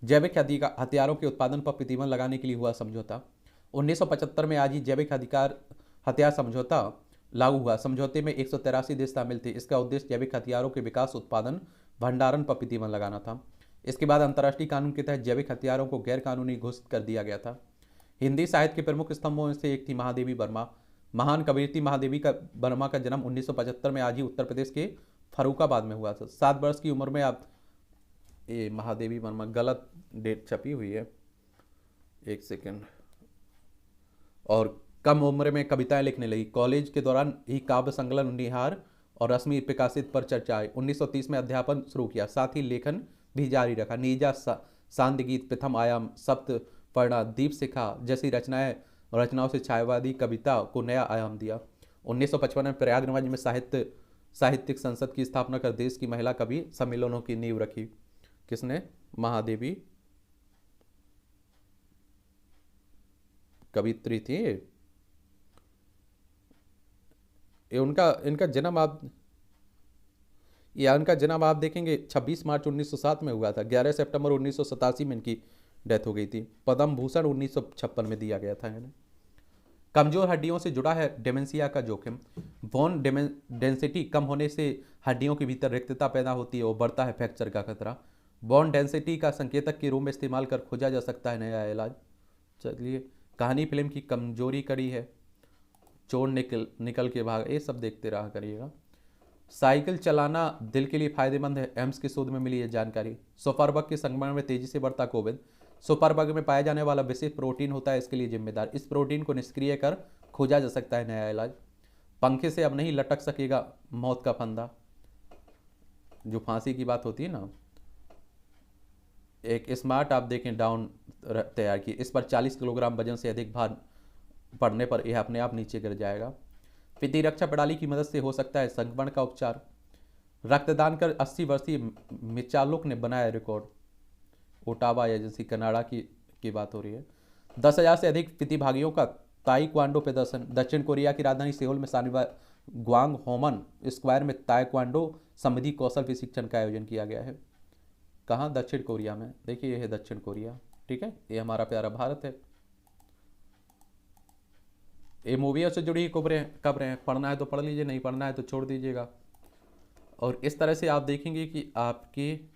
जैविक हथियारों के उत्पादन पर प्रतिबंध लगाने के लिए हुआ समझौता। 1975 में आज ही जैविक हथियार समझौता लागू हुआ। समझौते में 183 देश शामिल थे। इसका उद्देश्य जैविक हथियारों के विकास, उत्पादन, भंडारण पर प्रतिबंध लगाना था। इसके बाद अंतर्राष्ट्रीय कानून के तहत जैविक हथियारों को गैर कानूनी घोषित कर दिया गया था। हिंदी साहित्य के प्रमुख स्तंभों में से एक थी महादेवी वर्मा। महान कवयित्री महादेवी वर्मा का जन्म 1975 में आज ही उत्तर प्रदेश के फर्रुखाबाद में हुआ था। 7 वर्ष की उम्र में ये महादेवी वर्मा, गलत डेट छपी हुई है, एक सेकेंड। और कम उम्र में कविताएं लिखने लगी। कॉलेज के दौरान ही काव्य संकलन निहार और रश्मि प्रकाशित पर चर्चा आई। 1930 में अध्यापन शुरू किया, साथ ही लेखन भी जारी रखा। नीजा, सांद गीत, प्रथम आयाम, सप्तपर्णा, दीप शिखा जैसी रचनाओं से छायावादी कविता को नया आयाम दिया। 1955 में प्रयागराज में साहित्यिक संसद की स्थापना कर देश की महिला कवि सम्मेलनों की नींव रखी। किसने? महादेवी कवित्री थी। इनका जन्म आप देखेंगे 26 मार्च 1907 में हुआ था। 11 सितंबर 1987 में इनकी डेथ हो गई थी। पद्म भूषण 1956 में दिया गया था इन्हें। कमजोर हड्डियों से जुड़ा है डेमेंशिया का जोखिम। बोन डेंसिटी कम होने से हड्डियों के भीतर रिक्तता पैदा होती है और बढ़ता है फ्रैक्चर का खतरा। बोन डेंसिटी का संकेतक के रूप में इस्तेमाल कर खोजा जा सकता है नया इलाज। चलिए, कहानी फिल्म की कमजोरी कड़ी है, चोर निकल के भाग, ये सब देखते रहा करिएगा। साइकिल चलाना दिल के लिए फायदेमंद है, एम्स के शोध में मिली है जानकारी। सुपरबग के संक्रमण में तेजी से बढ़ता कोविड। सुपरबग में पाया जाने वाला विशेष प्रोटीन होता है इसके लिए जिम्मेदार। इस प्रोटीन को निष्क्रिय कर खोजा जा सकता है नया इलाज। पंखे से अब नहीं लटक सकेगा मौत का फंदा। जो फांसी की बात होती है ना, एक स्मार्ट आप देखें डाउन तैयार की, इस पर 40 किलोग्राम वजन से अधिक भार पड़ने पर यह अपने आप नीचे गिर जाएगा। प्रतिरक्षा प्रणाली की मदद से हो सकता है संक्रमण का उपचार। रक्तदान कर 80 वर्षीय मिचालुक ने बनाया रिकॉर्ड। ओटावा एजेंसी कनाडा की बात हो रही है। 10,000 से अधिक प्रतिभागियों का ताइक्वांडो प्रदर्शन। दक्षिण कोरिया की राजधानी सेउल में शनिवार ग्वांग होमन स्क्वायर में ताइक्वांडो संबंधी कौशल प्रशिक्षण का आयोजन किया गया है। कहाँ? दक्षिण कोरिया में। देखिए ये है दक्षिण कोरिया, ठीक है, ये हमारा प्यारा भारत है। ये मूवियों से जुड़ी खबरें हैं, पढ़ना है तो पढ़ लीजिए, नहीं पढ़ना है तो छोड़ दीजिएगा। और इस तरह से आप देखेंगे कि आपकी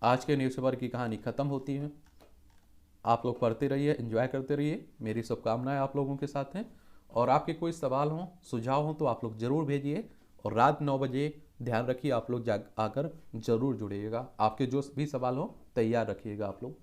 आज के न्यूज़पेपर की कहानी ख़त्म होती है। आप लोग पढ़ते रहिए, एंजॉय करते रहिए, मेरी शुभकामनाएं आप लोगों के साथ हैं। और आपके कोई सवाल हों, सुझाव हों तो आप लोग ज़रूर भेजिए। और रात 9 बजे ध्यान रखिए, आप लोग आकर ज़रूर जुड़िएगा। आपके जो भी सवाल हो तैयार रखिएगा आप लोग।